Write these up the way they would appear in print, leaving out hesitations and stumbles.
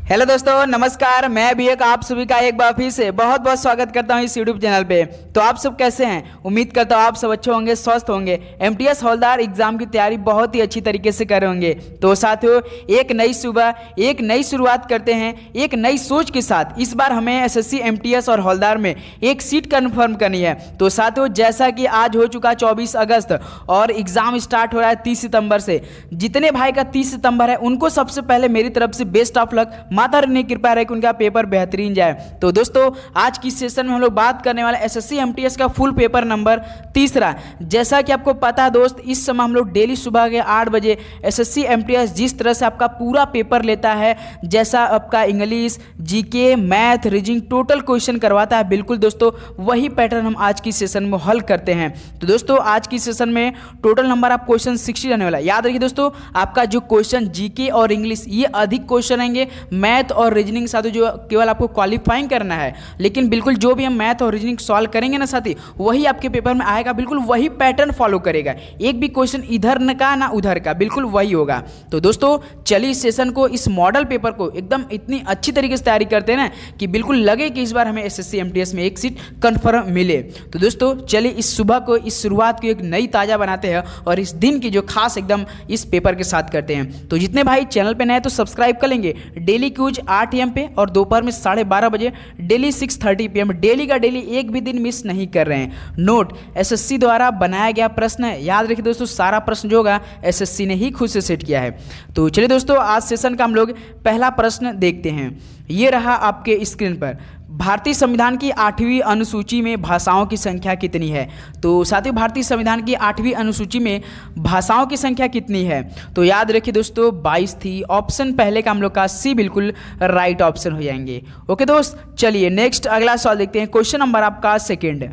Hello दोस्तों, नमस्कार। मैं भी आप सभी का एक बार फिर से बहुत बहुत स्वागत करता हूं इस यूट्यूब चैनल पे। तो आप सब कैसे हैं? उम्मीद करता हूं आप सब अच्छे होंगे, स्वस्थ होंगे। एमटीएस हवलदार एग्जाम की तैयारी बहुत ही अच्छी तरीके से कर रहे होंगे। तो साथियों, एक नई सुबह, एक नई शुरुआत करते हैं एक नई सोच के साथ। इस बार हमें एसएससी, एमटीएस और हवलदार में एक सीट कन्फर्म करनी है। तो साथियों, जैसा कि आज हो चुका 24 अगस्त और एग्जाम स्टार्ट हो रहा है 30 सितंबर से। जितने भाई का 30 सितंबर है उनको सबसे पहले मेरी तरफ से best of luck. Mata Rani की कृपा रहे कि उनका पेपर बेहतरीन जाए। तो दोस्तों, आज की सेशन में हम लोग बात करने वाले एसएससी एमटीएस का फुल पेपर नंबर तीसरा। जैसा कि आपको पता है दोस्त, इस समय हम लोग डेली सुबह के 8 बजे एसएससी एमटीएस जिस तरह से आपका पूरा पेपर लेता है, जैसा आपका English, GK, math, reasoning total question करवाता है, बिल्कुल दोस्तों वही पैटर्न हम आज की सेशन में हल करते हैं। तो दोस्तों, आज की सेशन में टोटल नंबर आप क्वेश्चन 60 रहने वाला है। याद रखिए दोस्तों, आपका जो क्वेश्चन जीके और इंग्लिश ये अधिक क्वेश्चन आएंगे। मैथ और रीजनिंग साथी जो केवल आपको क्वालिफाइंग करना है, लेकिन बिल्कुल जो भी हम मैथ और रीजनिंग सॉल्व करेंगे ना साथी, वही आपके पेपर में आएगा। बिल्कुल वही पैटर्न फॉलो करेगा, एक भी क्वेश्चन इधर न का ना उधर का, बिल्कुल वही होगा। तो दोस्तों चलिए इस सेशन को, इस मॉडल पेपर को एकदम इतनी अच्छी तरीके से तैयारी करते हैं ना कि बिल्कुल लगे कि इस बार हमें एसएससी एमटीएस में एक सीट कन्फर्म मिले। तो दोस्तों चलिए इस सुबह को, इस शुरुआत को एक नई ताज़ा बनाते हैं और इस दिन की जो खास एकदम इस पेपर के साथ करते हैं। तो जितने भाई चैनल पे नए तो सब्सक्राइब कर लेंगे। डेली क्यूज 8 AM पे और दोपहर में 12:30 बजे, डेली 6:30 PM, डेली का डेली एक भी दिन मिस नहीं कर रहे हैं। नोट एसएससी द्वारा बनाया गया प्रश्न है, याद रखिए दोस्तों, सारा प्रश्न जो होगा एसएससी ने ही खुद से सेट किया है। तो चलिए दोस्तों, आज सेशन का हम लोग पहला प्रश्न देखते हैं। ये रहा आपके स्क्रीन पर। भारतीय संविधान की 8वीं अनुसूची में भाषाओं की संख्या कितनी है? तो साथियों, भारतीय संविधान की 8वीं अनुसूची में भाषाओं की संख्या कितनी है? तो याद रखिए दोस्तों 22 थी। ऑप्शन पहले का हम लोग का सी बिल्कुल राइट ऑप्शन हो जाएंगे। ओके दोस्त, चलिए नेक्स्ट अगला सवाल देखते हैं। क्वेश्चन नंबर आपका सेकेंड।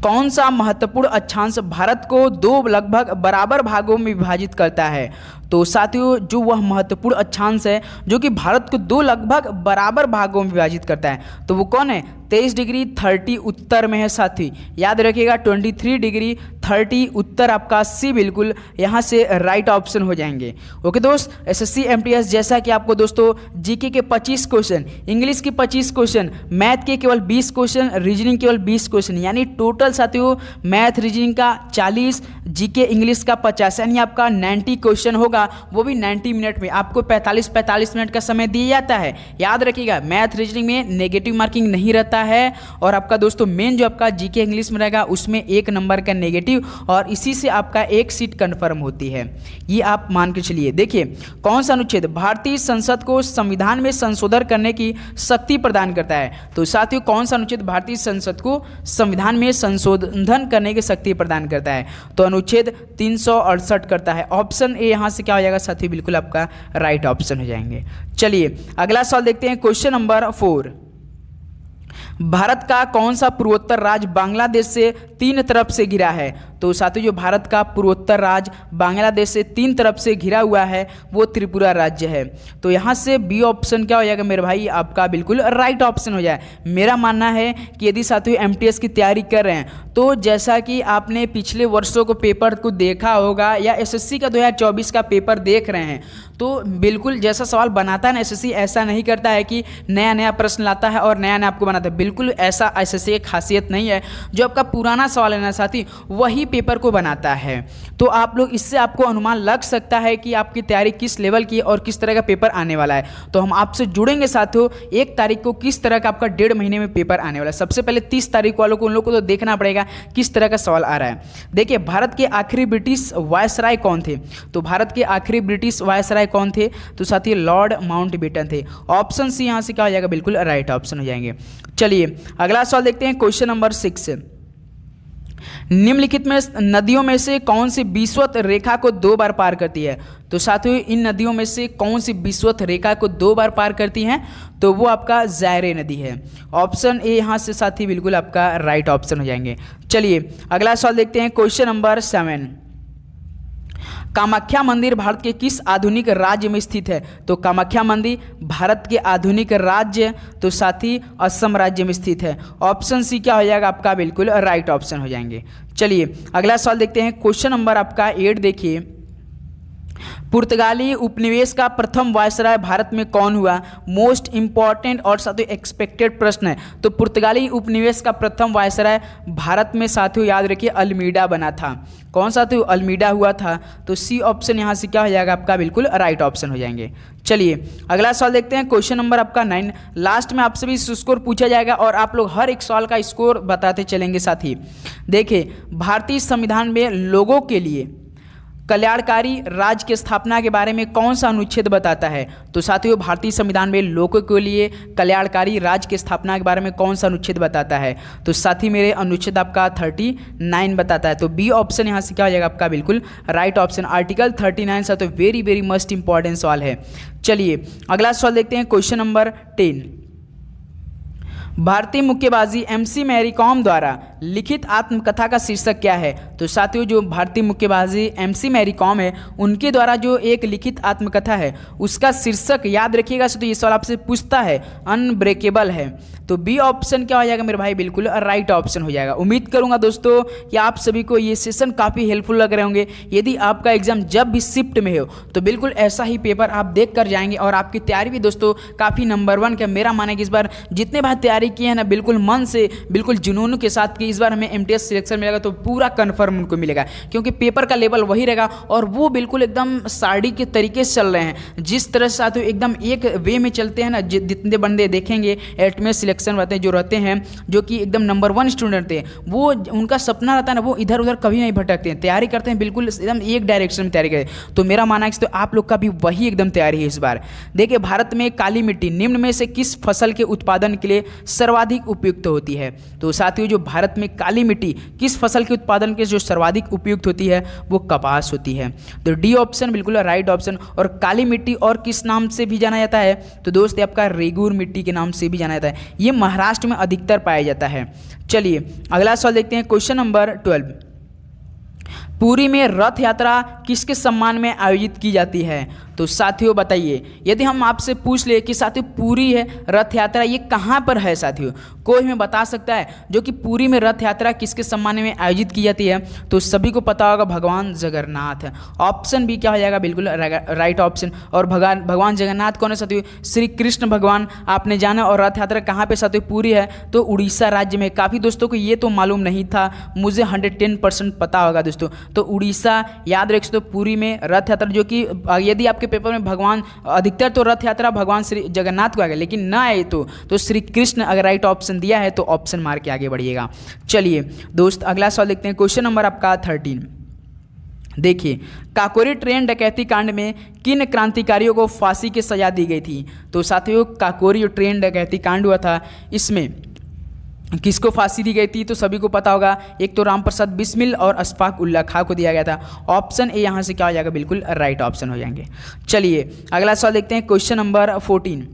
कौन सा महत्वपूर्ण अक्षांश भारत को दो लगभग बराबर भागों में विभाजित करता है? तो साथियों, जो वह महत्वपूर्ण अक्षांश है जो कि भारत को दो लगभग बराबर भागों में विभाजित करता है, तो वो कौन है? 23 डिग्री 30 उत्तर में है साथी। याद रखिएगा 23 डिग्री 30 उत्तर आपका सी बिल्कुल यहाँ से राइट ऑप्शन हो जाएंगे। ओके दोस्त, एसएससी एमटीएस जैसा कि आपको दोस्तों जीके के 25 क्वेश्चन, इंग्लिश के 25 क्वेश्चन, मैथ के केवल 20 क्वेश्चन, रीजनिंग केवल 20 क्वेश्चन, यानी टोटल साथियों मैथ रीजनिंग का 40, जीके इंग्लिश का 50, यानी आपका 90 क्वेश्चन होगा, वो भी 90 मिनट में। आपको 45 मिनट का समय दिया जाता है। याद रखिएगा मैथ रीजनिंग में नेगेटिव मार्किंग नहीं रहता है, और आपका दोस्तों मेन जो आपका जीके इंग्लिश में रहेगा उसमें 1 नंबर का नेगेटिव, और इसी से आपका एक सीट कंफर्म होती है। ये आप मान के चलिए। देखिए कौन सा अनुच्छेद भारतीय संसद को संविधान में संशोधन करने की शक्ति प्रदान करता है? तो साथियों, कौन सा अनुच्छेद भारतीय संसद को संविधान में संशोधन करने की शक्ति प्रदान करता है? तो अनुच्छेद 368 करता है। ऑप्शन ए यहाँ से क्या हो जाएगा साथियों? बिल्कुल आपका राइट ऑप्शन हो जाएंगे। चलिए अगला सवाल देखते हैं। Question number 4। भारत का कौन सा पूर्वोत्तर राज्य बांग्लादेश से 3 तरफ से घिरा है? तो साथियों, जो भारत का पूर्वोत्तर राज्य बांग्लादेश से 3 तरफ से घिरा हुआ है वो त्रिपुरा राज्य है। तो यहाँ से बी ऑप्शन क्या हो जाएगा मेरे भाई? आपका बिल्कुल राइट ऑप्शन हो जाए। मेरा मानना है कि यदि साथियों एमटीएस की तैयारी कर रहे हैं तो जैसा कि आपने पिछले वर्षों को पेपर को देखा होगा या एसएससी का 2024 का पेपर देख रहे हैं, तो बिल्कुल जैसा सवाल बनाता है ना एसएससी, ऐसा नहीं करता है कि नया नया प्रश्न लाता है और नया नया आपको बनाता है। बिल्कुल ऐसा एसएससी एक खासियत नहीं है। जो आपका पुराना सवाल है ना साथी, वही पेपर को बनाता है। तो आप लोग इससे आपको अनुमान लग सकता है कि आपकी तैयारी किस लेवल की और किस तरह का पेपर आने वाला है। तो हम आपसे जुड़ेंगे साथियों 1 तारीख को किस तरह का आपका 1.5 महीने में पेपर आने वाला है। सबसे पहले 30 तारीख वालों को, उन लोग को तो देखना पड़ेगा किस तरह का सवाल आ रहा है। देखिए, भारत के आखिरी ब्रिटिश वायसराय कौन थे? तो भारत के आखिरी ब्रिटिश वायसराय कौन थे? तो साथियों लॉर्ड माउंटबेटन थे। ऑप्शन सी यहाँ से क्या हो जाएगा? बिल्कुल राइट ऑप्शन हो जाएंगे। चलिए अगला सवाल देखते हैं। Question number 6। निम्नलिखित में नदियों में से कौन सी विषुवत रेखा को 2 बार पार करती है? तो साथियों, इन नदियों में से कौन सी विषुवत रेखा को 2 बार पार करती हैं? तो वो आपका ज़ायरे नदी है। ऑप्शन ए यहाँ से साथी बिल्कुल आपका राइट ऑप्शन हो जाएंगे। चलिए अगला सवाल देखते हैं। Question number 7। कामाख्या मंदिर भारत के किस आधुनिक राज्य में स्थित है? तो कामाख्या मंदिर भारत के आधुनिक राज्य तो साथी असम राज्य में स्थित है। ऑप्शन सी क्या हो जाएगा आपका? बिल्कुल राइट ऑप्शन हो जाएंगे। चलिए अगला सवाल देखते हैं। क्वेश्चन नंबर आपका 8 देखिए। पुर्तगाली उपनिवेश का प्रथम वायसराय भारत में कौन हुआ? मोस्ट इंपॉर्टेंट और साथियों एक्सपेक्टेड प्रश्न है। तो पुर्तगाली उपनिवेश का प्रथम वायसराय भारत में साथियों याद रखिए अल्मीडा बना था। कौन सा तो अल्मीडा हुआ था। तो सी ऑप्शन यहाँ से क्या हो जाएगा आपका? बिल्कुल राइट ऑप्शन हो जाएंगे। चलिए अगला सवाल देखते हैं, क्वेश्चन नंबर आपका 9। लास्ट में आपसे भी स्कोर पूछा जाएगा और आप लोग हर एक सवाल का स्कोर बताते चलेंगे साथी। देखिए, भारतीय संविधान में लोगों के लिए कल्याणकारी राज्य की स्थापना के बारे में कौन सा अनुच्छेद बताता है? तो साथियों भारतीय संविधान में लोगों के लिए कल्याणकारी राज्य की स्थापना के बारे में कौन सा अनुच्छेद बताता है? तो साथी मेरे अनुच्छेद आपका 39 बताता है। तो बी ऑप्शन यहाँ से क्या हो जाएगा आपका? बिल्कुल राइट ऑप्शन आर्टिकल 39 सा तो वेरी वेरी मस्ट इंपॉर्टेंट सवाल है। चलिए अगला सवाल देखते हैं, क्वेश्चन नंबर 10। भारतीय मुक्केबाजी एमसी मैरी कॉम द्वारा लिखित आत्मकथा का शीर्षक क्या है? तो साथियों जो भारतीय मुक्केबाजी एमसी मैरी कॉम है उनके द्वारा जो एक लिखित आत्मकथा है उसका शीर्षक याद रखिएगा। तो ये सवाल आपसे पूछता है, अनब्रेकेबल है। तो बी ऑप्शन क्या हो जाएगा मेरे भाई? बिल्कुल राइट ऑप्शन हो जाएगा। उम्मीद करूंगा दोस्तों कि आप सभी को ये सेशन काफ़ी हेल्पफुल लग रहे होंगे। यदि आपका एग्जाम जब भी शिफ्ट में हो तो बिल्कुल ऐसा ही पेपर आप देख कर जाएंगे और आपकी तैयारी भी दोस्तों काफ़ी नंबर 1 का मेरा माना कि इस बार जितने बार तैयारी किए हैं ना बिल्कुल मन से बिल्कुल जुनून के साथ कि इस बार हमें एमटीएस सिलेक्शन मिलेगा तो पूरा कन्फर्म उनको मिलेगा, क्योंकि पेपर का लेवल वही रहेगा और वो बिल्कुल एकदम साड़ी के तरीके से चल रहे हैं। जिस तरह से साथियों एकदम एक वे में चलते हैं ना, जितने बंदे देखेंगे एल्टीमेट सिलेक्शन रहते हैं जो कि एकदम नंबर 1 स्टूडेंट थे, वो उनका सपना रहता है ना, वो इधर उधर कभी नहीं भटकते हैं, तैयारी करते हैं बिल्कुल एकदम एक डायरेक्शन में तैयारी करें। तो मेरा मानना है कि तो आप लोग का भी वही एकदम तैयारी है इस बार। देखिए, भारत में काली मिट्टी निम्न में से किस फसल के उत्पादन के लिए सर्वाधिक उपयुक्त होती है? तो साथियों जो भारत में काली मिट्टी किस फसल के उत्पादन के जो सर्वाधिक उपयुक्त होती है वो कपास होती है। तो डी ऑप्शन बिल्कुल राइट ऑप्शन। और काली मिट्टी और किस नाम से भी जाना जाता है? तो दोस्त ये आपका रेगूर मिट्टी के नाम से भी जाना जाता है। ये महाराष्ट्र में अधिकतर पाया जाता है। चलिए अगला सवाल देखते हैं, क्वेश्चन नंबर 12। पुरी में रथ यात्रा किसके सम्मान में आयोजित की जाती है? तो साथियों बताइए, यदि हम आपसे पूछ ले कि साथियों पुरी है रथ यात्रा ये कहाँ पर है? साथियों कोई हमें बता सकता है जो कि पुरी में रथ यात्रा किसके सम्मान में आयोजित की जाती है? तो सभी को पता होगा भगवान जगन्नाथ है। ऑप्शन बी क्या हो जाएगा? बिल्कुल राइट ऑप्शन। और भगवान जगन्नाथ कौन है साथियों? श्री कृष्ण भगवान आपने जाना। और रथ यात्रा कहाँ पे साथियों? पुरी है तो उड़ीसा राज्य में। काफ़ी दोस्तों को ये तो मालूम नहीं था, मुझे 110% पता होगा दोस्तों। तो उड़ीसा याद रख सकते हो, पुरी में रथ यात्रा जो कि यदि आपके पेपर में भगवान अधिकतर तो रथ यात्रा भगवान श्री जगन्नाथ को आएगा, लेकिन ना आए तो श्री कृष्ण अगर राइट ऑप्शन दिया है तो ऑप्शन मार के आगे बढ़िएगा। चलिए दोस्त अगला सवाल देखते हैं, क्वेश्चन नंबर आपका 13। देखिए, काकोरी ट्रेन डकैती कांड में किन क्रांतिकारियों को फांसी की सजा दी गई थी? तो साथियों काकोरी ट्रेन डकैती कांड हुआ था, इसमें किसको फांसी दी गई थी? तो सभी को पता होगा, एक तो राम प्रसाद बिस्मिल और अशफाक उल्ला खां को दिया गया था। ऑप्शन ए यहाँ से क्या हो जाएगा? बिल्कुल राइट ऑप्शन हो जाएंगे। चलिए अगला सवाल देखते हैं, क्वेश्चन नंबर 14।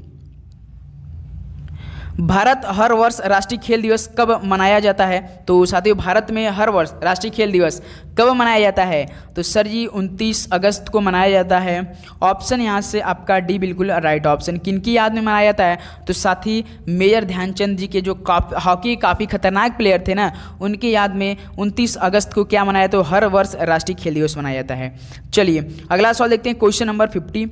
भारत हर वर्ष राष्ट्रीय खेल दिवस कब मनाया जाता है? तो साथियों भारत में हर वर्ष राष्ट्रीय खेल दिवस कब मनाया जाता है? तो सर जी 29 अगस्त को मनाया जाता है। ऑप्शन यहाँ से आपका डी बिल्कुल राइट ऑप्शन। किनकी याद में मनाया जाता है? तो साथी मेजर ध्यानचंद जी के जो हॉकी काफ़ी खतरनाक प्लेयर थे ना, उनकी याद में 29 अगस्त को क्या मनाया? तो हर वर्ष राष्ट्रीय खेल दिवस मनाया जाता है। चलिए अगला सवाल देखते हैं, क्वेश्चन नंबर 50।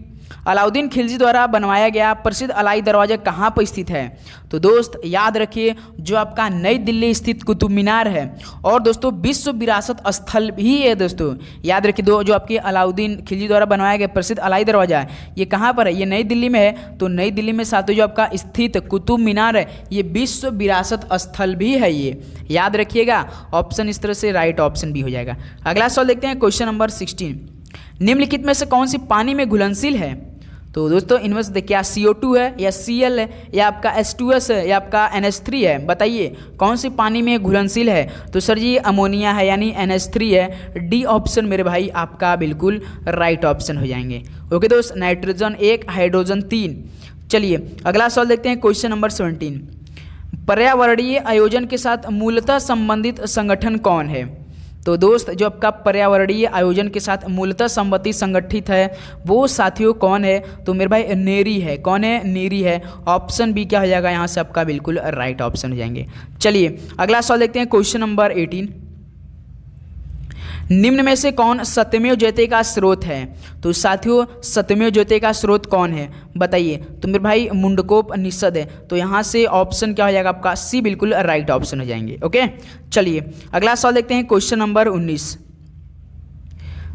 अलाउद्दीन खिलजी द्वारा बनवाया गया प्रसिद्ध अलाई दरवाजा कहाँ पर स्थित है? तो दोस्त याद रखिए, जो आपका नई दिल्ली स्थित कुतुब मीनार है और दोस्तों विश्व विरासत स्थल भी है। दोस्तों याद रखिए, जो आपके अलाउद्दीन खिलजी द्वारा बनवाया गया प्रसिद्ध अलाई दरवाजा है ये कहाँ पर है? ये नई दिल्ली में है। तो नई दिल्ली में साथ जो आपका स्थित कुतुब मीनार है ये विश्व विरासत स्थल भी है, ये याद रखिएगा। ऑप्शन इस तरह से राइट ऑप्शन भी हो जाएगा। अगला सवाल देखते हैं, क्वेश्चन नंबर 16। निम्नलिखित में से कौन सी पानी में घुलनशील है? तो दोस्तों इनमें से क्या CO2 है या Cl है या आपका H2S है या आपका NH3 है? बताइए कौन सी पानी में घुलनशील है? तो सर जी अमोनिया है यानी NH3 है। डी ऑप्शन मेरे भाई आपका बिल्कुल राइट ऑप्शन हो जाएंगे। ओके दोस्त, नाइट्रोजन 1 हाइड्रोजन 3। चलिए अगला सवाल देखते हैं, क्वेश्चन नंबर 17। पर्यावरणीय आयोजन के साथ मूलतः संबंधित संगठन कौन है? तो दोस्त जो आपका पर्यावरणीय आयोजन के साथ मूलतः संबंधित संगठित है वो साथियों कौन है? तो मेरे भाई नेरी है। कौन है? नेरी है। ऑप्शन बी क्या हो जाएगा यहाँ से आपका? बिल्कुल राइट ऑप्शन हो जाएंगे। चलिए अगला सवाल देखते हैं, क्वेश्चन नंबर 18। निम्न में से कौन सत्यमेव जयते का स्रोत है? तो साथियों सत्यमेव जयते का स्रोत कौन है बताइए? तो मेरे भाई मुंडकोपनिषद है। तो यहाँ से ऑप्शन क्या हो जाएगा आपका? सी बिल्कुल राइट ऑप्शन हो जाएंगे। ओके चलिए अगला सवाल देखते हैं, क्वेश्चन नंबर 19।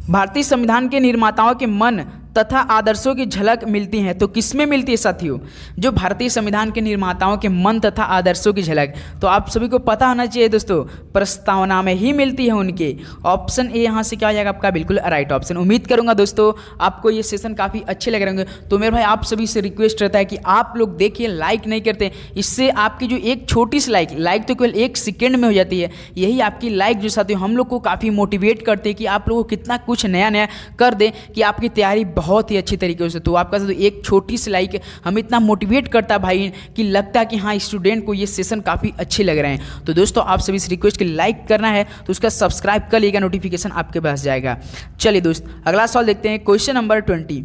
भारतीय संविधान के निर्माताओं के मन तथा आदर्शों की झलक मिलती है तो किसमें मिलती है साथियों? जो भारतीय संविधान के निर्माताओं के मन तथा आदर्शों की झलक, तो आप सभी को पता होना चाहिए दोस्तों, प्रस्तावना में ही मिलती है उनके। ऑप्शन ए यहाँ से क्या हो जाएगा आपका? बिल्कुल राइट ऑप्शन। उम्मीद करूंगा दोस्तों आपको ये सेशन काफ़ी अच्छे लग रहे होंगे। तो मेरे भाई आप सभी से रिक्वेस्ट रहता है कि आप लोग देखिए, लाइक नहीं करते, इससे आपकी जो एक छोटी सी लाइक तो केवल 1 सेकेंड में हो जाती है, यही आपकी लाइक जो साथियों हम लोग को काफ़ी मोटिवेट करते हैं कि आप लोगों को कितना कुछ नया नया कर दे कि आपकी तैयारी बहुत ही अच्छी तरीके से। तो आपका तो एक छोटी सी लाइक हमें इतना मोटिवेट करता है भाई कि लगता है कि हाँ स्टूडेंट को ये सेशन काफ़ी अच्छे लग रहे हैं। तो दोस्तों आप सभी से रिक्वेस्ट कि लाइक करना है तो उसका सब्सक्राइब कर लीजिएगा, नोटिफिकेशन आपके पास जाएगा। चलिए दोस्त अगला सवाल देखते हैं, क्वेश्चन नंबर 20।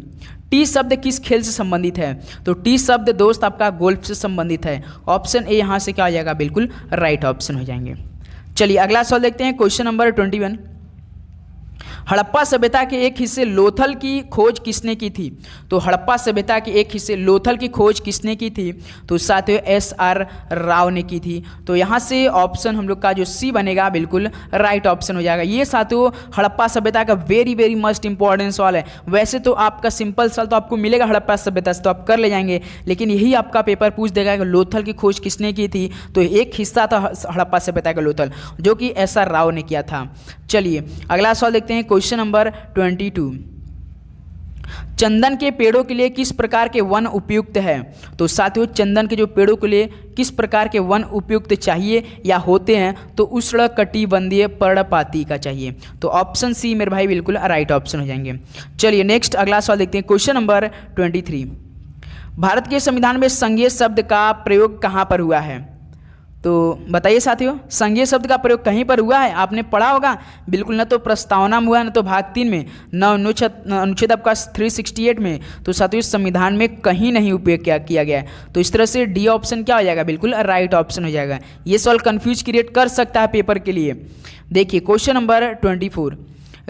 टी शब्द किस खेल से संबंधित है? तो टी शब्द दोस्त आपका गोल्फ से संबंधित है। ऑप्शन ए यहाँ से क्या हो जाएगा? बिल्कुल राइट ऑप्शन हो जाएंगे। चलिए अगला सवाल देखते हैं, क्वेश्चन नंबर 21। हड़प्पा सभ्यता के एक हिस्से लोथल की खोज किसने की थी? तो हड़प्पा सभ्यता के एक हिस्से लोथल की खोज किसने की थी? तो साथियों SR राव ने की थी। तो यहाँ से ऑप्शन हम लोग का जो सी बनेगा बिल्कुल राइट ऑप्शन हो जाएगा। ये साथियों हड़प्पा सभ्यता का वेरी मस्ट इंपॉर्टेंट सवाल है। वैसे तो आपका सिंपल सवाल तो आपको मिलेगा हड़प्पा सभ्यता से, तो आप कर ले जाएंगे, लेकिन यही आपका पेपर पूछ देगा कि लोथल की खोज किसने की थी। तो एक हिस्सा था हड़प्पा सभ्यता का लोथल, जो कि SR राव ने किया था। चलिए अगला सवाल देखते हैं, क्वेश्चन नंबर 22। चंदन के पेड़ों के लिए किस प्रकार के वन उपयुक्त है? तो साथियों चंदन के जो पेड़ों के लिए किस प्रकार के वन उपयुक्त चाहिए या होते हैं? तो उष्णकटिबंधीय पर्णपाती का चाहिए। तो ऑप्शन सी मेरे भाई बिल्कुल राइट ऑप्शन हो जाएंगे। चलिए नेक्स्ट अगला सवाल देखते हैं, क्वेश्चन नंबर 23। भारत के संविधान में संघीय शब्द का प्रयोग कहाँ पर हुआ है? तो बताइए साथियों, संघीय शब्द का प्रयोग कहीं पर हुआ है? आपने पढ़ा होगा बिल्कुल, न तो प्रस्तावना में हुआ है, न तो भाग 3 में, न अनुच्छेद आपका 368 में। तो साथियों संविधान में कहीं नहीं उपयोग किया गया है। तो इस तरह से डी ऑप्शन क्या हो जाएगा? बिल्कुल राइट ऑप्शन हो जाएगा। ये सवाल कंफ्यूज क्रिएट कर सकता है पेपर के लिए। देखिए क्वेश्चन नंबर 24।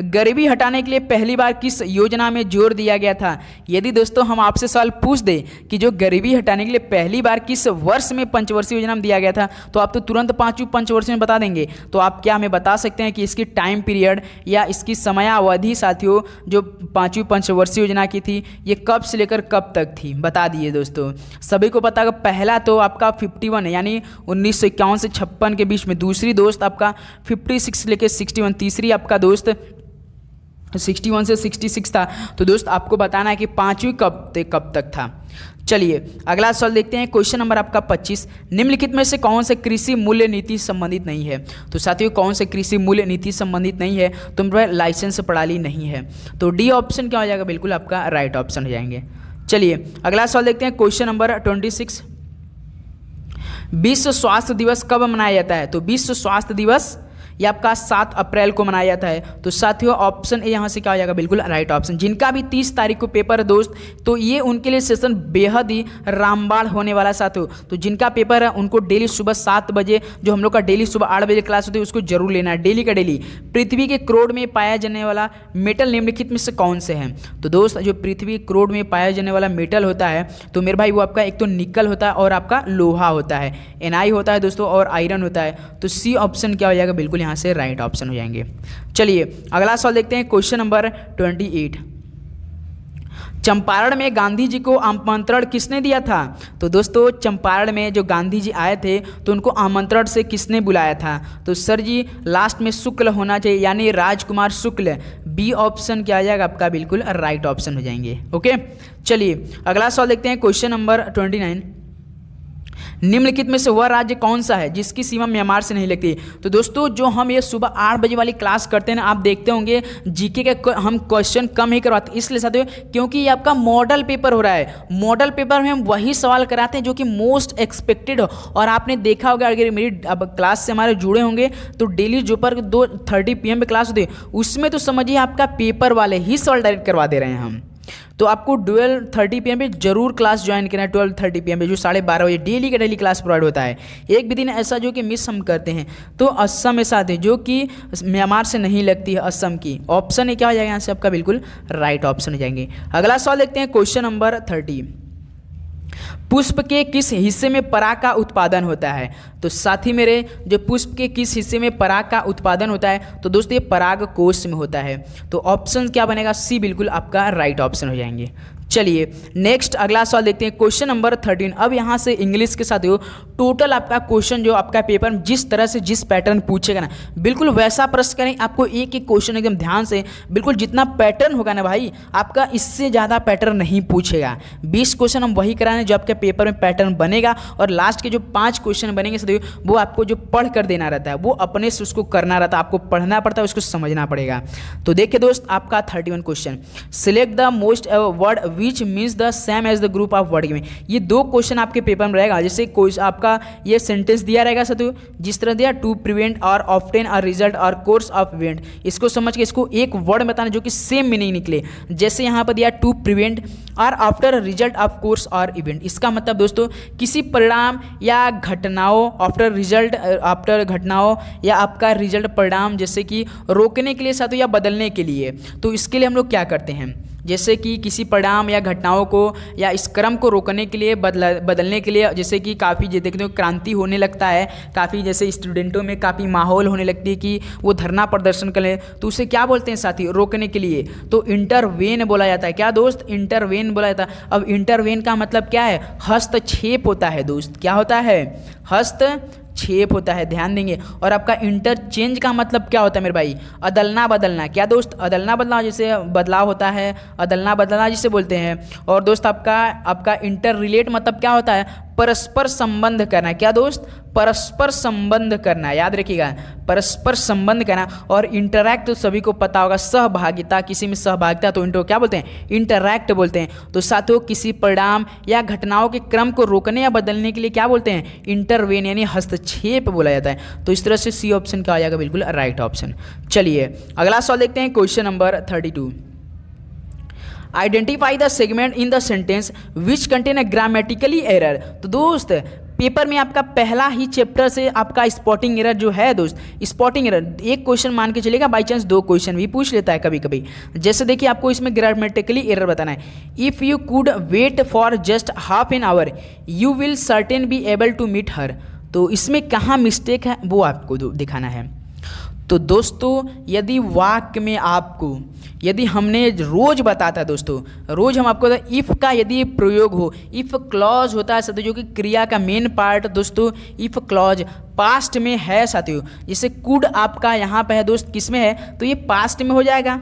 गरीबी हटाने के लिए पहली बार किस योजना में जोर दिया गया था? यदि दोस्तों हम आपसे सवाल पूछ दें कि जो गरीबी हटाने के लिए पहली बार किस वर्ष में पंचवर्षीय योजना में दिया गया था, तो आप तो तुरंत 5वीं पंचवर्षीय में बता देंगे। तो आप क्या हमें बता सकते हैं कि इसकी टाइम पीरियड या इसकी समयावधि साथियों जो 5वीं पंचवर्षीय योजना की थी ये कब से लेकर कब तक थी? बता दिए दोस्तों। सभी को पता है पहला तो आपका 51 यानी 1951 से 56 के बीच में, दूसरी दोस्त आपका 56 से लेकर 61, तीसरी आपका दोस्त 61 से 66 था। तो दोस्त आपको बताना है कि 5वीं कब तक था। चलिए अगला सवाल देखते हैं, क्वेश्चन नंबर आपका 25। निम्नलिखित में से कौन से कृषि मूल्य नीति संबंधित नहीं है? तो साथियों कौन से कृषि मूल्य नीति संबंधित नहीं है? तुम लाइसेंस प्रणाली नहीं है। तो डी ऑप्शन क्या हो जाएगा? बिल्कुल आपका राइट ऑप्शन हो जाएंगे। चलिए अगला सवाल देखते हैं, क्वेश्चन नंबर 26। विश्व स्वास्थ्य दिवस कब मनाया जाता है? तो विश्व स्वास्थ्य दिवस ये आपका 7 अप्रैल को मनाया जाता है। तो साथियों ऑप्शन ए यहाँ से क्या हो जाएगा? बिल्कुल राइट ऑप्शन। जिनका भी 30 तारीख को पेपर है दोस्त, तो ये उनके लिए सेशन बेहद ही रामबाण होने वाला है साथियों। तो जिनका पेपर है उनको डेली सुबह 7 बजे, जो हम लोग का डेली सुबह 8 बजे क्लास होती है, उसको जरूर लेना है डेली का डेली। पृथ्वी के क्रोड में पाया जाने वाला मेटल निम्नलिखित में से कौन से हैं? तो दोस्त जो पृथ्वी क्रोड में पाया जाने वाला मेटल होता है तो मेरे भाई वो आपका एक तो निकल होता है और आपका लोहा होता है, Ni होता है दोस्तों और आयरन होता है। तो सी ऑप्शन क्या हो जाएगा? बिल्कुल यहाँ से राइट ऑप्शन हो जाएंगे। चलिए अगला सवाल देखते हैं, क्वेश्चन नंबर 28। चंपारण में गांधी जी को आमंत्रण किसने दिया था? तो दोस्तों चंपारण में जो गांधी जी आए थे तो उनको आमंत्रण से किसने बुलाया था? तो सर जी लास्ट में शुक्ल होना चाहिए, यानी राजकुमार शुक्ल। बी ऑप्शन क्या आ जाएगा आपका? बिल्कुल राइट ऑप्शन हो जाएंगे। ओके चलिए अगला सवाल देखते हैं, क्वेश्चन नंबर 29। निम्नलिखित में से वह राज्य कौन सा है जिसकी सीमा म्यांमार से नहीं लगती? तो दोस्तों जो हम ये सुबह 8 बजे वाली क्लास करते हैं ना, आप देखते होंगे जीके के हम क्वेश्चन कम ही करवाते हैं, इसलिए साथियों क्योंकि ये आपका मॉडल पेपर हो रहा है। मॉडल पेपर में हम वही सवाल कराते हैं जो कि मोस्ट एक्सपेक्टेड हो। और आपने देखा होगा अगर मेरी अब क्लास से हमारे जुड़े होंगे तो डेली जो पर 2:30 PM पे क्लास होती है, उसमें तो समझिए आपका पेपर वाले ही सवाल डायरेक्ट करवा दे रहे हैं हम। तो आपको 12:30 PM पे जरूर क्लास ज्वाइन करना है। 12:30 PM पे जो 12:30 बजे डेली का डेली क्लास प्रोवाइड होता है। एक भी दिन ऐसा जो कि मिस हम करते हैं तो असम में साथ है जो कि म्यांमार से नहीं लगती है, असम की। ऑप्शन है क्या हो जाएगा यहाँ से आपका बिल्कुल राइट ऑप्शन हो जाएंगे। अगला सवाल देखते हैं क्वेश्चन नंबर 30। पुष्प के किस हिस्से में पराग का उत्पादन होता है? तो साथी मेरे, जो पुष्प के किस हिस्से में पराग का उत्पादन होता है तो दोस्तों ये पराग कोश में होता है। तो ऑप्शन क्या बनेगा? सी बिल्कुल आपका राइट ऑप्शन हो जाएंगे। चलिए नेक्स्ट अगला सवाल देखते हैं क्वेश्चन नंबर 13। अब यहाँ से इंग्लिश के साथ हो टोटल आपका क्वेश्चन जो आपका पेपर में जिस तरह से जिस पैटर्न पूछेगा ना बिल्कुल वैसा प्रश्न करें। आपको एक एक क्वेश्चन एकदम ध्यान से बिल्कुल जितना पैटर्न होगा ना भाई आपका इससे ज़्यादा पैटर्न नहीं पूछेगा। 20 क्वेश्चन हम वही कराने जो आपके पेपर में पैटर्न बनेगा और लास्ट के जो 5 क्वेश्चन बनेंगे सदैव वो आपको जो पढ़ कर देना रहता है वो अपने से उसको करना रहता है, आपको पढ़ना पड़ता है, उसको समझना पड़ेगा। तो देखिए दोस्त आपका 31 question, select the most word which means the same as the group of word में। ये 2 क्वेश्चन आपके पेपर में रहेगा। जैसे कोई आपका ये सेंटेंस दिया रहेगा साथियों जिस तरह दिया टू प्रिवेंट और ऑफ्टेन और रिजल्ट और कोर्स ऑफ इवेंट, इसको समझ के इसको एक वर्ड बताना जो कि सेम मीनिंग निकले। जैसे यहाँ पर दिया टू प्रिवेंट और आफ्टर रिजल्ट ऑफ कोर्स और इवेंट, इसका मतलब दोस्तों किसी परिणाम या घटनाओं आफ्टर रिजल्ट आफ्टर घटनाओं या आपका रिजल्ट परिणाम जैसे कि रोकने के लिए साथियों या बदलने के लिए। तो इसके लिए हम लोग क्या करते हैं जैसे कि किसी परिणाम या घटनाओं को या इस क्रम को रोकने के लिए बदलने के लिए, जैसे कि काफ़ी देखते हो क्रांति होने लगता है, काफ़ी जैसे स्टूडेंटों में काफ़ी माहौल होने लगती है कि वो धरना प्रदर्शन करें तो उसे क्या बोलते हैं साथी? रोकने के लिए तो इंटरवेन बोला जाता है। क्या दोस्त? इंटरवेन बोला जाता है। अब इंटरवेन का मतलब क्या है? हस्तक्षेप होता है दोस्त। क्या होता है? हस्तक्षेप होता है, ध्यान देंगे। और आपका इंटरचेंज का मतलब क्या होता है मेरे भाई? अदलना बदलना। क्या दोस्त? अदलना बदलना, जैसे बदलाव होता है, अदलना बदलना जिसे बोलते हैं। और दोस्त आपका इंटर रिलेट मतलब क्या होता है? परस्पर संबंध करना। क्या दोस्त? परस्पर संबंध करना, याद रखिएगा, परस्पर संबंध करना। और इंटरैक्ट तो सभी को पता होगा, सहभागिता, किसी में सहभागिता तो इंटर क्या बोलते हैं? इंटरैक्ट बोलते हैं। तो साथियों किसी परिणाम या घटनाओं के क्रम को रोकने या बदलने के लिए क्या बोलते हैं? इंटरवेन यानी हस्तक्षेप बोला जाता है। तो इस तरह से सी ऑप्शन क्या आ जाएगा? बिल्कुल राइट ऑप्शन। चलिए अगला सवाल देखते हैं question number 32। Identify the segment in the sentence which contain a grammatically error. तो दोस्त पेपर में आपका पहला ही चैप्टर से आपका स्पॉटिंग एरर जो है दोस्त, स्पॉटिंग एरर एक क्वेश्चन मान के चलेगा, बाई चांस 2 क्वेश्चन भी पूछ लेता है कभी कभी। जैसे देखिए आपको इसमें ग्रामेटिकली एरर बताना है। If you could wait for just half an hour you will certain be able to meet her. तो इसमें कहाँ मिस्टेक है वो आपको दिखाना है। तो दोस्तों यदि वाक्य में आपको यदि हमने रोज बताता है दोस्तों, रोज हम आपको इफ़ का यदि प्रयोग हो, इफ़ क्लॉज होता है साथियों जो कि क्रिया का मेन पार्ट दोस्तों इफ़ क्लॉज पास्ट में है साथियों। जैसे कुड आपका यहाँ पे है दोस्त, किस में है? तो ये पास्ट में हो जाएगा।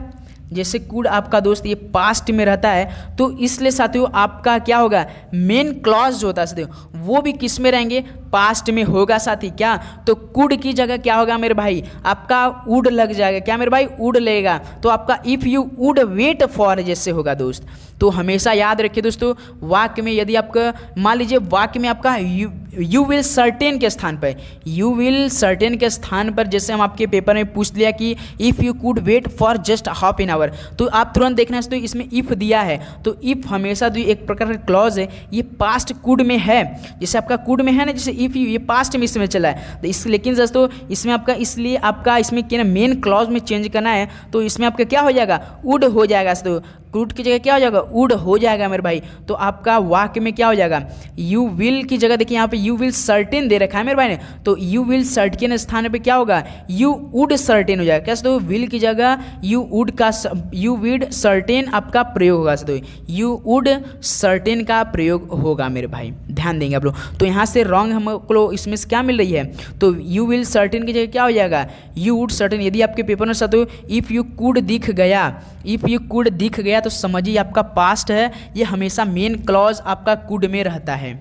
जैसे कुड आपका दोस्त ये पास्ट में रहता है तो इसलिए साथियों आपका क्या होगा? मेन क्लॉज जो होता है साथियों वो भी किस में रहेंगे? पास्ट में होगा साथी। क्या? तो कुड की जगह क्या होगा मेरे भाई? आपका वुड लग जाएगा। क्या मेरे भाई? वुड लगेगा। तो आपका if you would wait for जैसे होगा दोस्त। तो हमेशा याद रखिए दोस्तों वाक्य में यदि आपका मान लीजिए वाक्य में आपका यू विल सर्टेन के स्थान पर, यू विल सर्टेन के स्थान पर जैसे हम आपके पेपर में पूछ लिया कि if you could wait for just half an hour, तो आप तुरंत देखना है तो इसमें इफ़ दिया है तो इफ़ हमेशा जो एक प्रकार का क्लॉज है ये पास्ट कुड में है। जैसे आपका कुड में है ना, जैसे इफ़ यू ये पास्ट में इसमें चला है तो इस लेकिन दोस्तों इसमें आपका इसलिए आपका इसमें क्या ना मेन क्लॉज में चेंज करना है तो इसमें आपका क्या हो जाएगा? वुड हो जाएगा। तो कुड की जगह क्या हो जाएगा? वुड हो जाएगा मेरे भाई। तो आपका वाक्य में क्या हो जाएगा? यू विल की जगह देखिए यहाँ पे यू विल सर्टेन दे रखा है मेरे भाई ने, तो यू विल सर्टेन स्थान पे क्या होगा? यू वुड सर्टेन हो जाएगा। कैसे? तो विल की जगह यू वुड का यू विड सर्टेन आपका प्रयोग होगा। तो यू वुड सर्टेन का प्रयोग होगा मेरे भाई, ध्यान देंगे आप लोग। तो यहाँ से रॉन्ग हमको इसमें से क्या मिल रही है? तो यू विल सर्टेन की जगह क्या हो जाएगा? You would certain. यदि आपके पेपर में साथ इफ़ यू कुड दिख गया, इफ़ यू कुड दिख गया तो समझिए आपका पास्ट है, ये हमेशा मेन क्लॉज आपका कुड में रहता है।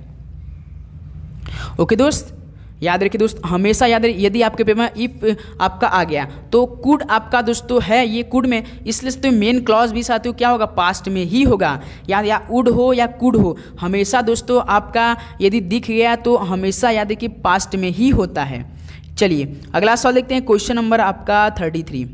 ओके दोस्त, याद रखिए दोस्त, हमेशा याद रखिए यदि आपके पेपर में इफ आपका आ गया तो कुड आपका दोस्तों है ये कुड में, इसलिए तो मेन क्लॉज भी साथियों क्या होगा? पास्ट में ही होगा। या वुड हो या कुड हो, हमेशा दोस्तों आपका यदि दिख गया तो हमेशा याद रखिए पास्ट में ही होता है। चलिए अगला सवाल देखते हैं क्वेश्चन नंबर आपका 33।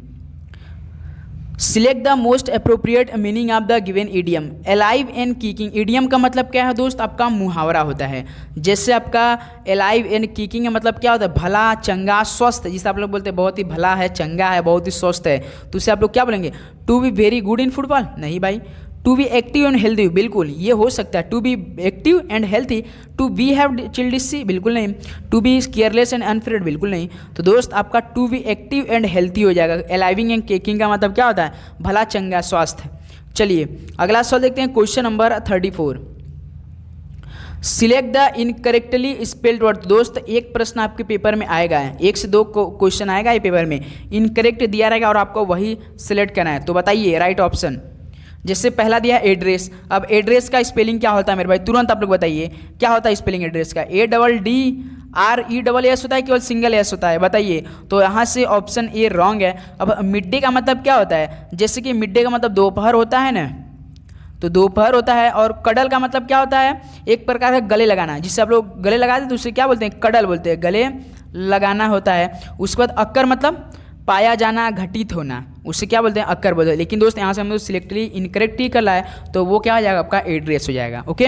Select the most appropriate meaning of the given idiom. Alive and kicking, idiom का मतलब क्या है दोस्त, आपका मुहावरा होता है। जैसे आपका अलाइव एंड किकिंग का मतलब क्या होता है, भला, चंगा, स्वस्थ, जिसे आप लोग बोलते हैं बहुत ही भला है, चंगा है, बहुत ही स्वस्थ है, तो उसे आप लोग क्या बोलेंगे, to be very good in football. नहीं भाई, to be active and healthy, बिल्कुल ये हो सकता है, to be active and healthy. To be have childish, बिल्कुल नहीं। To be careless and unafraid, बिल्कुल नहीं। तो दोस्त आपका to be active and healthy हो जाएगा। अलाइविंग एंड केकिंग का मतलब क्या होता है, भला, चंगा, स्वास्थ्य। चलिए अगला सवाल देखते हैं, question number 34। Select the incorrectly spelled word. दोस्त एक प्रश्न आपके पेपर में आएगा, 1 से 2 क्वेश्चन आएगा ये पेपर में, इनकरेक्ट दिया रहेगा और आपको वही सिलेक्ट करना है। तो बताइए राइट ऑप्शन। जैसे पहला दिया है एड्रेस, अब एड्रेस का स्पेलिंग क्या होता है मेरे भाई, तुरंत आप लोग बताइए क्या होता है स्पेलिंग एड्रेस का। ADDRESS होता है, केवल सिंगल एस होता है, बताइए। तो यहाँ से ऑप्शन ए रॉन्ग है। अब मिड डे का मतलब क्या होता है, जैसे कि मिड डे का मतलब दोपहर होता है ना, तो दोपहर होता है। और कडल का मतलब क्या होता है, एक प्रकार का गले लगाना, जिससे आप लोग गले लगाते हैं तो उसे क्या बोलते हैं, कडल बोलते हैं, गले लगाना होता है। उसके बाद अक्कर मतलब पाया जाना, घटित होना, उसे क्या बोलते हैं, अक्कर बोलते हैं। लेकिन दोस्त यहाँ से हम लोग सिलेक्टली इनकरेक्ट ही कर रहा है, तो वो क्या हो जाएगा, आपका एड्रेस हो जाएगा। ओके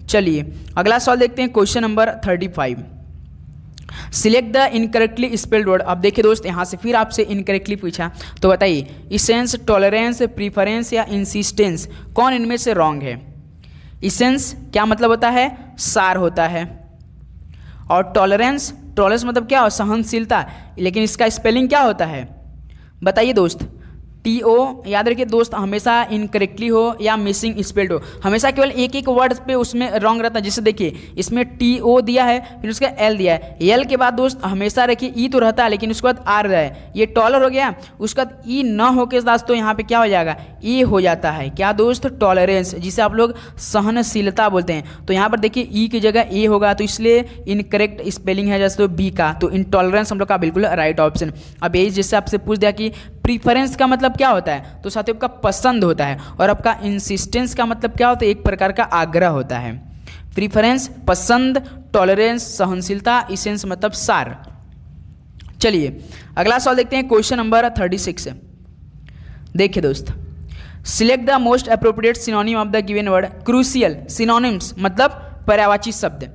चलिए अगला सवाल देखते हैं, question number 35। Select the incorrectly spelled word. अब देखिए दोस्त यहाँ से फिर आपसे इनकरेक्टली पूछा, तो बताइए इसेंस, टॉलरेंस, प्रीफरेंस या इंसिस्टेंस, कौन इनमें से रॉन्ग है। इसेंस क्या मतलब होता है, सार होता है। और टॉलरेंस, टॉलरेंस मतलब क्या हो, सहनशीलता, लेकिन इसका स्पेलिंग क्या होता है, बताइए दोस्त। TO, याद रखिए दोस्त, हमेशा इनकरेक्टली हो या मिसिंग स्पेल्ड हो, हमेशा केवल एक एक वर्ड पे उसमें रॉन्ग रहता है। जैसे देखिए इसमें TO दिया है, फिर उसका L दिया है, L के बाद दोस्त हमेशा रखिए E तो रहता है, लेकिन उसके बाद R रहा है, ये टॉलर हो गया। उसके बाद E ना हो के दोस्तों यहाँ पे क्या हो जाएगा, E हो जाता है, क्या दोस्त, टॉलरेंस, जिसे आप लोग सहनशीलता बोलते हैं। तो यहाँ पर देखिए E की जगह A होगा, तो इसलिए इनकरेक्ट स्पेलिंग है जैसे B का, तो इनटॉलरेंस हम लोग का बिल्कुल राइट ऑप्शन। अब यही जैसे आपसे पूछ दिया कि प्रीफरेंस का मतलब क्या होता है, तो साथियों आपका पसंद होता है। और आपका इंसिस्टेंस का मतलब क्या होता है, एक प्रकार का आग्रह होता है। प्रीफरेंस पसंद, टॉलरेंस सहनशीलता, इसेंस मतलब सार। चलिए अगला सवाल देखते हैं, क्वेश्चन नंबर 36। देखिए दोस्त, select the most appropriate synonym of the given word. Crucial, synonyms मतलब पर्यायवाची शब्द।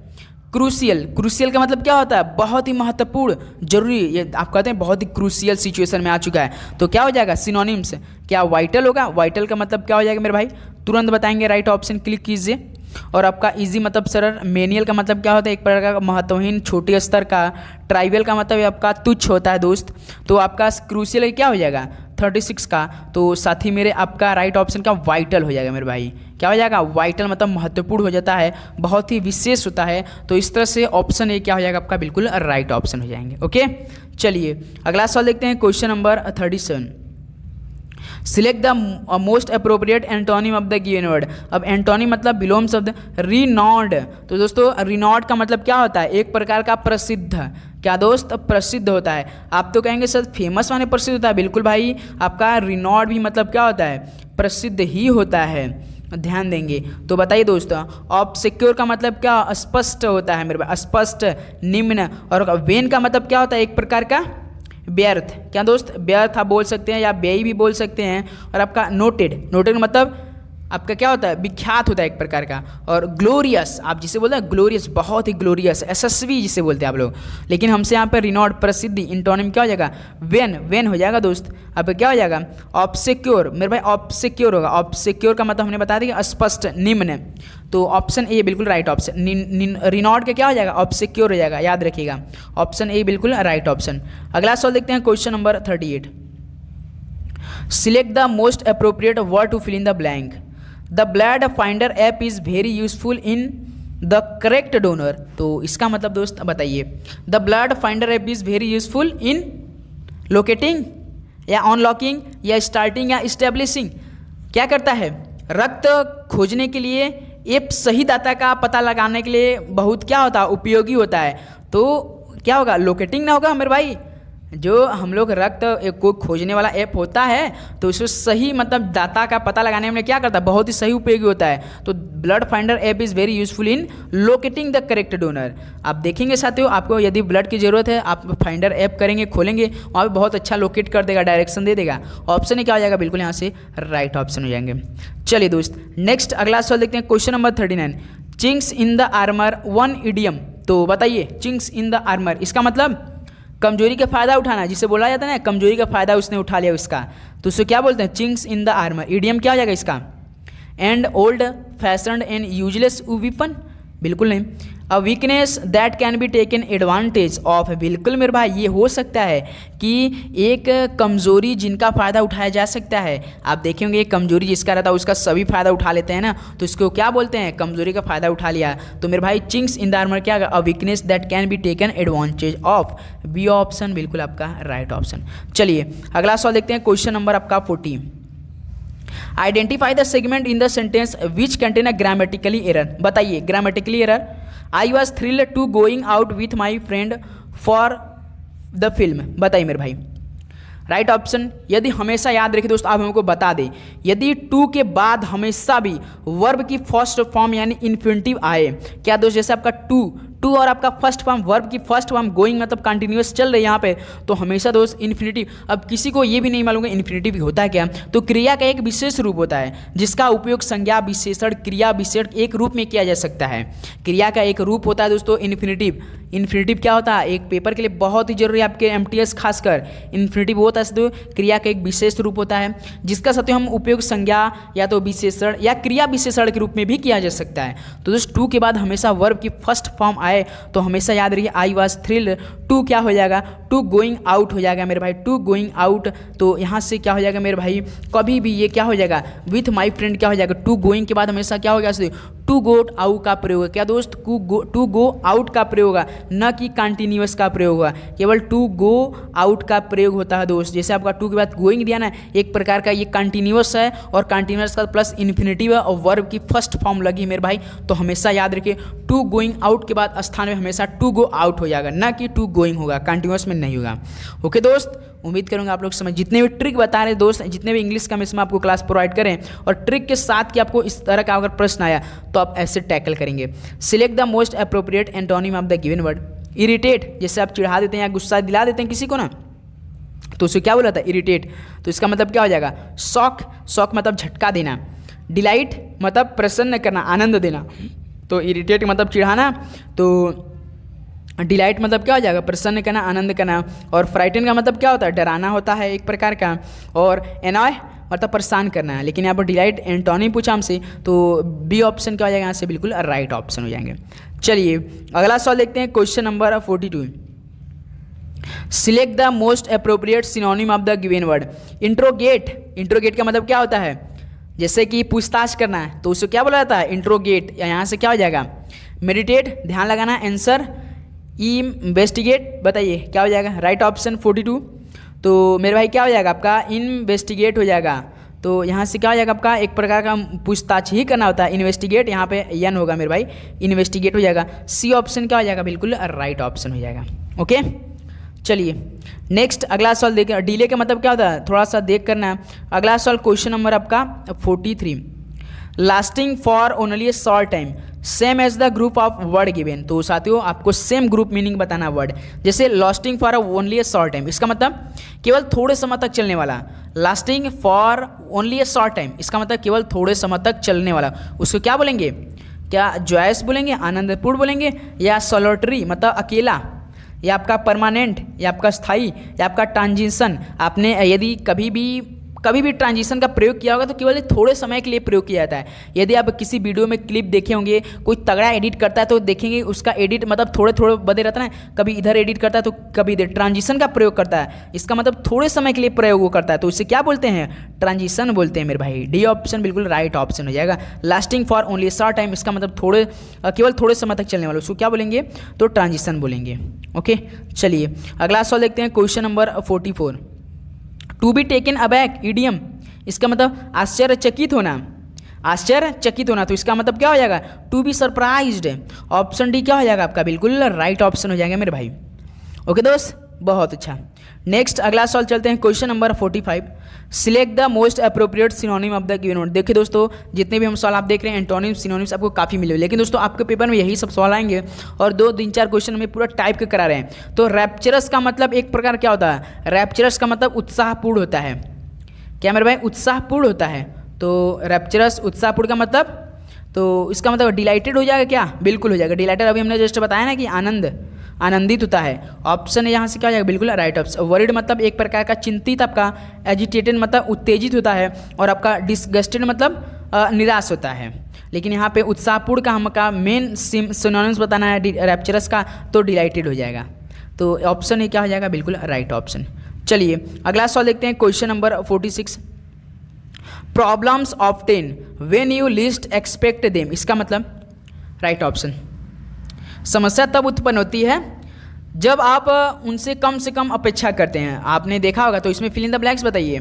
क्रूशियल, क्रूशियल का मतलब क्या होता है, बहुत ही महत्वपूर्ण, जरूरी, ये आप कहते हैं बहुत ही क्रूशियल सिचुएशन में आ चुका है, तो क्या हो जाएगा सिनोनिम्स, क्या वाइटल होगा। वाइटल का मतलब क्या हो जाएगा मेरे भाई, तुरंत बताएंगे, राइट ऑप्शन क्लिक कीजिए। और आपका इजी मतलब सरल। मेनियल का मतलब क्या होता है, एक प्रकार का महत्वहीन, छोटे स्तर का। ट्राइवियल का मतलब आपका तुच्छ होता है दोस्त। तो आपका क्रूशियल क्या हो जाएगा 36 का, तो साथ ही मेरे आपका राइट ऑप्शन का वाइटल हो जाएगा मेरे भाई। क्या हो जाएगा, वाइटल मतलब महत्वपूर्ण हो जाता है, बहुत ही विशेष होता है। तो इस तरह से ऑप्शन ए क्या हो जाएगा आपका, बिल्कुल राइट ऑप्शन हो जाएंगे। ओके चलिए अगला सवाल देखते हैं, question number 37। Select the most appropriate antonym of the given word. अब एंटोनिम मतलब विलोम शब्द, रिनॉर्ड। तो दोस्तों रिनॉर्ड का मतलब क्या होता है, एक प्रकार का प्रसिद्ध, क्या दोस्त, प्रसिद्ध होता है। आप तो कहेंगे सर फेमस माने प्रसिद्ध होता है, बिल्कुल भाई, आपका रिनॉर्ड भी मतलब क्या होता है, प्रसिद्ध ही होता है, ध्यान देंगे। तो बताइए दोस्तों, ऑब्सक्योर का मतलब क्या, स्पष्ट होता है मेरे पास, स्पष्ट, निम्न। और वेन का मतलब क्या होता है, एक प्रकार का व्यर्थ, क्या दोस्त, व्यर्थ आप बोल सकते हैं या व्ययी भी बोल सकते हैं। और आपका नोटेड, नोटेड मतलब आपका क्या होता है, विख्यात होता है एक प्रकार का। और ग्लोरियस, आप जिसे बोलते हैं ग्लोरियस, बहुत ही ग्लोरियस, यशस्वी जिसे बोलते हैं आप लोग। लेकिन हमसे यहाँ पर रिनॉर्ड, प्रसिद्धि, इंटोनिम क्या हो जाएगा, वेन, वेन हो जाएगा दोस्त। अब क्या हो जाएगा, ऑब्सक्योर, मेरे भाई ऑब्सक्योर होगा। ऑब्सक्योर का मतलब हमने बता दिया स्पष्ट, निम्न। तो ऑप्शन ए बिल्कुल राइट ऑप्शन। रिनॉर्ड का क्या हो जाएगा, ऑब्सक्योर हो जाएगा, याद रखिएगा, ऑप्शन ए बिल्कुल राइट ऑप्शन। अगला सवाल देखते हैं, question number 38। Select the most appropriate word to fill in the blank. The blood finder app is very useful in the correct donor. तो इसका मतलब दोस्त बताइए, the blood finder app is very useful in locating या unlocking या starting या establishing. क्या करता है, रक्त खोजने के लिए ऐप सही दाता का पता लगाने के लिए बहुत क्या होता है, उपयोगी होता है। तो क्या होगा, लोकेटिंग ना होगा मेरे भाई, जो हम लोग रक्त को खोजने वाला ऐप होता है तो उसको सही मतलब डाटा का पता लगाने में क्या करता है, बहुत ही सही उपयोगी होता है। तो blood finder app is very useful in locating the correct donor. आप देखेंगे साथियों, आपको यदि ब्लड की ज़रूरत है आप फाइंडर ऐप करेंगे, खोलेंगे, वहाँ पे बहुत अच्छा लोकेट कर देगा, डायरेक्शन दे देगा। ऑप्शन ही क्या हो जाएगा, बिल्कुल यहाँ से राइट ऑप्शन हो जाएंगे। चलिए दोस्त, नेक्स्ट अगला सवाल देखते हैं, question number 39, chinks in the armour one idiom. तो बताइए, चिंक्स इन द आर्मर इसका मतलब कमजोरी का फायदा उठाना, जिसे बोला जाता है ना कमजोरी का फायदा उसने उठा लिया उसका, तो उसको क्या बोलते हैं, chinks in the armour. Idiom क्या हो जाएगा इसका, and old fashioned and useless weapon, बिल्कुल नहीं। अ weakness that can be taken advantage of, बिल्कुल मेरे भाई ये हो सकता है कि एक कमज़ोरी जिनका फ़ायदा उठाया जा सकता है। आप देखेंगे एक कमज़ोरी जिसका रहता है उसका सभी फ़ायदा उठा लेते हैं ना, तो इसको क्या बोलते हैं, कमज़ोरी का फ़ायदा उठा लिया। तो मेरे भाई चिंक्स इन द आर्मर क्या, a weakness that can be taken advantage of, B option बिल्कुल आपका राइट ऑप्शन। चलिए अगला सवाल देखते हैं, क्वेश्चन नंबर आपका 40, identify the segment in the sentence which contain a grammatically error. बताइए grammatically error, I was thrilled to going out with my friend for the film. बताइए मेरे भाई राइट ऑप्शन। यदि हमेशा याद रखिए दोस्त, आप हमको बता दें, यदि टू के बाद हमेशा भी वर्ब की फर्स्ट फॉर्म यानी इन्फिनिटिव आए, क्या दोस्त, जैसे आपका टू और आपका फर्स्ट फॉर्म, वर्ब की फर्स्ट फॉर्म गोइंग मतलब कंटिन्यूअस चल रही है यहाँ पे, तो हमेशा दोस्त इन्फिनिटिव। अब किसी को ये भी नहीं मालूम है इन्फिनिटिव होता है क्या, तो क्रिया का एक विशेष रूप होता है जिसका उपयोग संज्ञा विशेषण क्रिया विशेषण एक रूप में किया जा सकता है। क्रिया का एक रूप होता है दोस्तों इन्फिनिटिव। इन्फिनिटिव क्या होता है, एक पेपर के लिए बहुत ही जरूरी है आपके एमटीएस खासकर, इन्फिनिटिव होता है साथियों क्रिया का एक विशेष रूप होता है जिसका साथियों हम उपयोग संज्ञा या तो विशेषण या क्रिया विशेषण के रूप में भी किया जा सकता है। तो दोस्त टू के बाद हमेशा वर्ब की फर्स्ट फॉर्म आए तो हमेशा याद रखिए आई वॉज थ्रिल्ड, टू क्या हो जाएगा, टू गोइंग आउट हो जाएगा मेरे भाई, टू गोइंग आउट। तो यहाँ से क्या हो जाएगा मेरे भाई, कभी भी ये क्या हो जाएगा, विथ माई फ्रेंड क्या हो जाएगा, टू गोइंग के बाद हमेशा क्या हो गया, टू गो आउट का प्रयोग है। क्या दोस्त, टू गो आउट का प्रयोग होगा, न कि कंटिन्यूअस का प्रयोग होगा, केवल टू गो आउट का प्रयोग होता है दोस्त। जैसे आपका टू के बाद गोइंग दिया ना, एक प्रकार का ये कंटिन्यूअस है और कंटिन्यूअस का प्लस इन्फिनिटिव है और वर्ब की फर्स्ट फॉर्म लगी मेरे भाई, तो हमेशा याद रखिए टू गोइंग आउट के बाद स्थान में हमेशा टू गो आउट हो जाएगा, ना कि टू गोइंग होगा, कंटिन्यूअस में नहीं होगा। ओके दोस्त, उम्मीद करूंगा आप लोग समझ, जितने भी ट्रिक बता रहे दोस्त, जितने भी इंग्लिश का इसमें आपको क्लास प्रोवाइड करें और ट्रिक के साथ कि आपको इस तरह का अगर प्रश्न आया तो आप ऐसे टैकल करेंगे। Select the most appropriate antonym of the given word. Irritate, जैसे आप चिढ़ा देते हैं या गुस्सा दिला देते हैं किसी को ना, तो उसे क्या बोला था, इरिटेट। तो इसका मतलब क्या हो जाएगा, शॉक, शॉक मतलब झटका देना। डिलाइट मतलब प्रसन्न करना, आनंद देना। तो इरिटेट मतलब चिढ़ाना, तो डिलाइट मतलब क्या हो जाएगा, प्रसन्न करना, आनंद करना। और फ्राइटन का मतलब क्या होता है, डराना होता है एक प्रकार का। और एनॉय मतलब परेशान करना है, लेकिन यहाँ पर डिलाइट एंटोनिम पूछा हमसे, तो बी ऑप्शन क्या हो जाएगा यहाँ से, बिल्कुल राइट ऑप्शन हो जाएंगे। चलिए अगला सवाल देखते हैं, question number 42, select the most appropriate synonym of the given word. Interrogate, interrogate का मतलब क्या होता है, जैसे कि पूछताछ करना है तो उसे क्या बोला जाता है, इंट्रोगेट। यहाँ से क्या हो जाएगा, मेडिटेट, ध्यान लगाना, आंसर इन्वेस्टिगेट। बताइए क्या हो जाएगा, राइट ऑप्शन 42। तो मेरे भाई क्या हो जाएगा आपका, इन्वेस्टिगेट हो जाएगा। तो यहाँ से क्या हो जाएगा आपका, एक प्रकार का पूछताछ ही करना होता है, इन्वेस्टिगेट, यहाँ पे यन होगा मेरे भाई, इन्वेस्टिगेट हो जाएगा। सी ऑप्शन क्या हो जाएगा, बिल्कुल राइट ऑप्शन हो जाएगा। ओके चलिए नेक्स्ट अगला सवाल देख, डिले का मतलब क्या होता है, थोड़ा सा देख करना है। अगला सवाल क्वेश्चन नंबर आपका 43, lasting for only a short time same as the group of word given. तो साथियों आपको सेम ग्रुप मीनिंग बताना वर्ड, जैसे lasting for only a short time, इसका मतलब केवल थोड़े समय तक चलने वाला। Lasting for only a short time, इसका मतलब केवल थोड़े समय तक चलने वाला, उसको क्या बोलेंगे, क्या जॉयस बोलेंगे, आनंदपूर्ण बोलेंगे, या सोलोटरी मतलब अकेला, या आपका परमानेंट, या आपका स्थायी, या आपका ट्रांजिशन। आपने यदि कभी भी ट्रांजिशन का प्रयोग किया होगा तो केवल थोड़े समय के लिए प्रयोग किया जाता है। यदि आप किसी वीडियो में क्लिप देखे होंगे, कोई तगड़ा एडिट करता है तो देखेंगे उसका एडिट मतलब थोड़े बदे रहता है ना, कभी इधर एडिट करता है तो कभी इधर, ट्रांजिशन का प्रयोग करता है, इसका मतलब थोड़े समय के लिए प्रयोग वो करता है, तो इसे क्या बोलते हैं, ट्रांजिशन बोलते हैं मेरे भाई। डी ऑप्शन बिल्कुल राइट ऑप्शन हो जाएगा। Lasting for only short time, इसका मतलब केवल थोड़े समय तक चलने वाला, उसको क्या बोलेंगे, तो ट्रांजिशन बोलेंगे। ओके चलिए अगला सवाल देखते हैं, question number 44, to be taken aback idiom, इसका मतलब आश्चर्यचकित होना, आश्चर्यचकित होना, तो इसका मतलब क्या हो जाएगा, to be surprised. Option D क्या हो जाएगा आपका, बिल्कुल राइट ऑप्शन हो जाएगा मेरे भाई। ओके दोस्त बहुत अच्छा। नेक्स्ट अगला सवाल चलते हैं question number 45। Select the most appropriate synonym of the given word. देखिए दोस्तों, जितने भी हम सवाल आप देख रहे हैं एंटोनिम सिनोनिम्स आपको काफ़ी मिले, लेकिन दोस्तों आपके पेपर में यही सब सवाल आएंगे और 2-3-4 क्वेश्चन हमें पूरा टाइप के करा रहे हैं। तो रैप्चरस का मतलब एक प्रकार क्या होता है? रैप्चरस का मतलब उत्साहपूर्ण होता है। क्या मेरे भाई? उत्साहपूर्ण होता है। तो रैप्चरस उत्साहपूर्ण का मतलब, तो इसका मतलब डिलाइटेड हो जाएगा क्या? बिल्कुल हो जाएगा। डिलाइटेड अभी हमने जस्ट बताया ना कि आनंदित होता है। ऑप्शन यहाँ से क्या हो जाएगा? बिल्कुल राइट ऑप्शन। वरीड मतलब एक प्रकार का चिंतित, आपका एजिटेटेड मतलब उत्तेजित होता है, और आपका डिसगस्टेड मतलब निराश होता है। लेकिन यहाँ पे उत्साहपूर्ण का हमका मेन सिनोनिम्स बताना है रैप्चरस का, तो डिलाइटेड हो जाएगा। तो ऑप्शन ये क्या हो जाएगा? बिल्कुल राइट ऑप्शन। चलिए अगला सवाल देखते हैं question number 46। Problems obtain when you least expect them. इसका मतलब राइट ऑप्शन। समस्या तब उत्पन्न होती है जब आप उनसे कम से कम अपेक्षा करते हैं। आपने देखा होगा, तो इसमें फिल इन द ब्लैंक्स बताइए।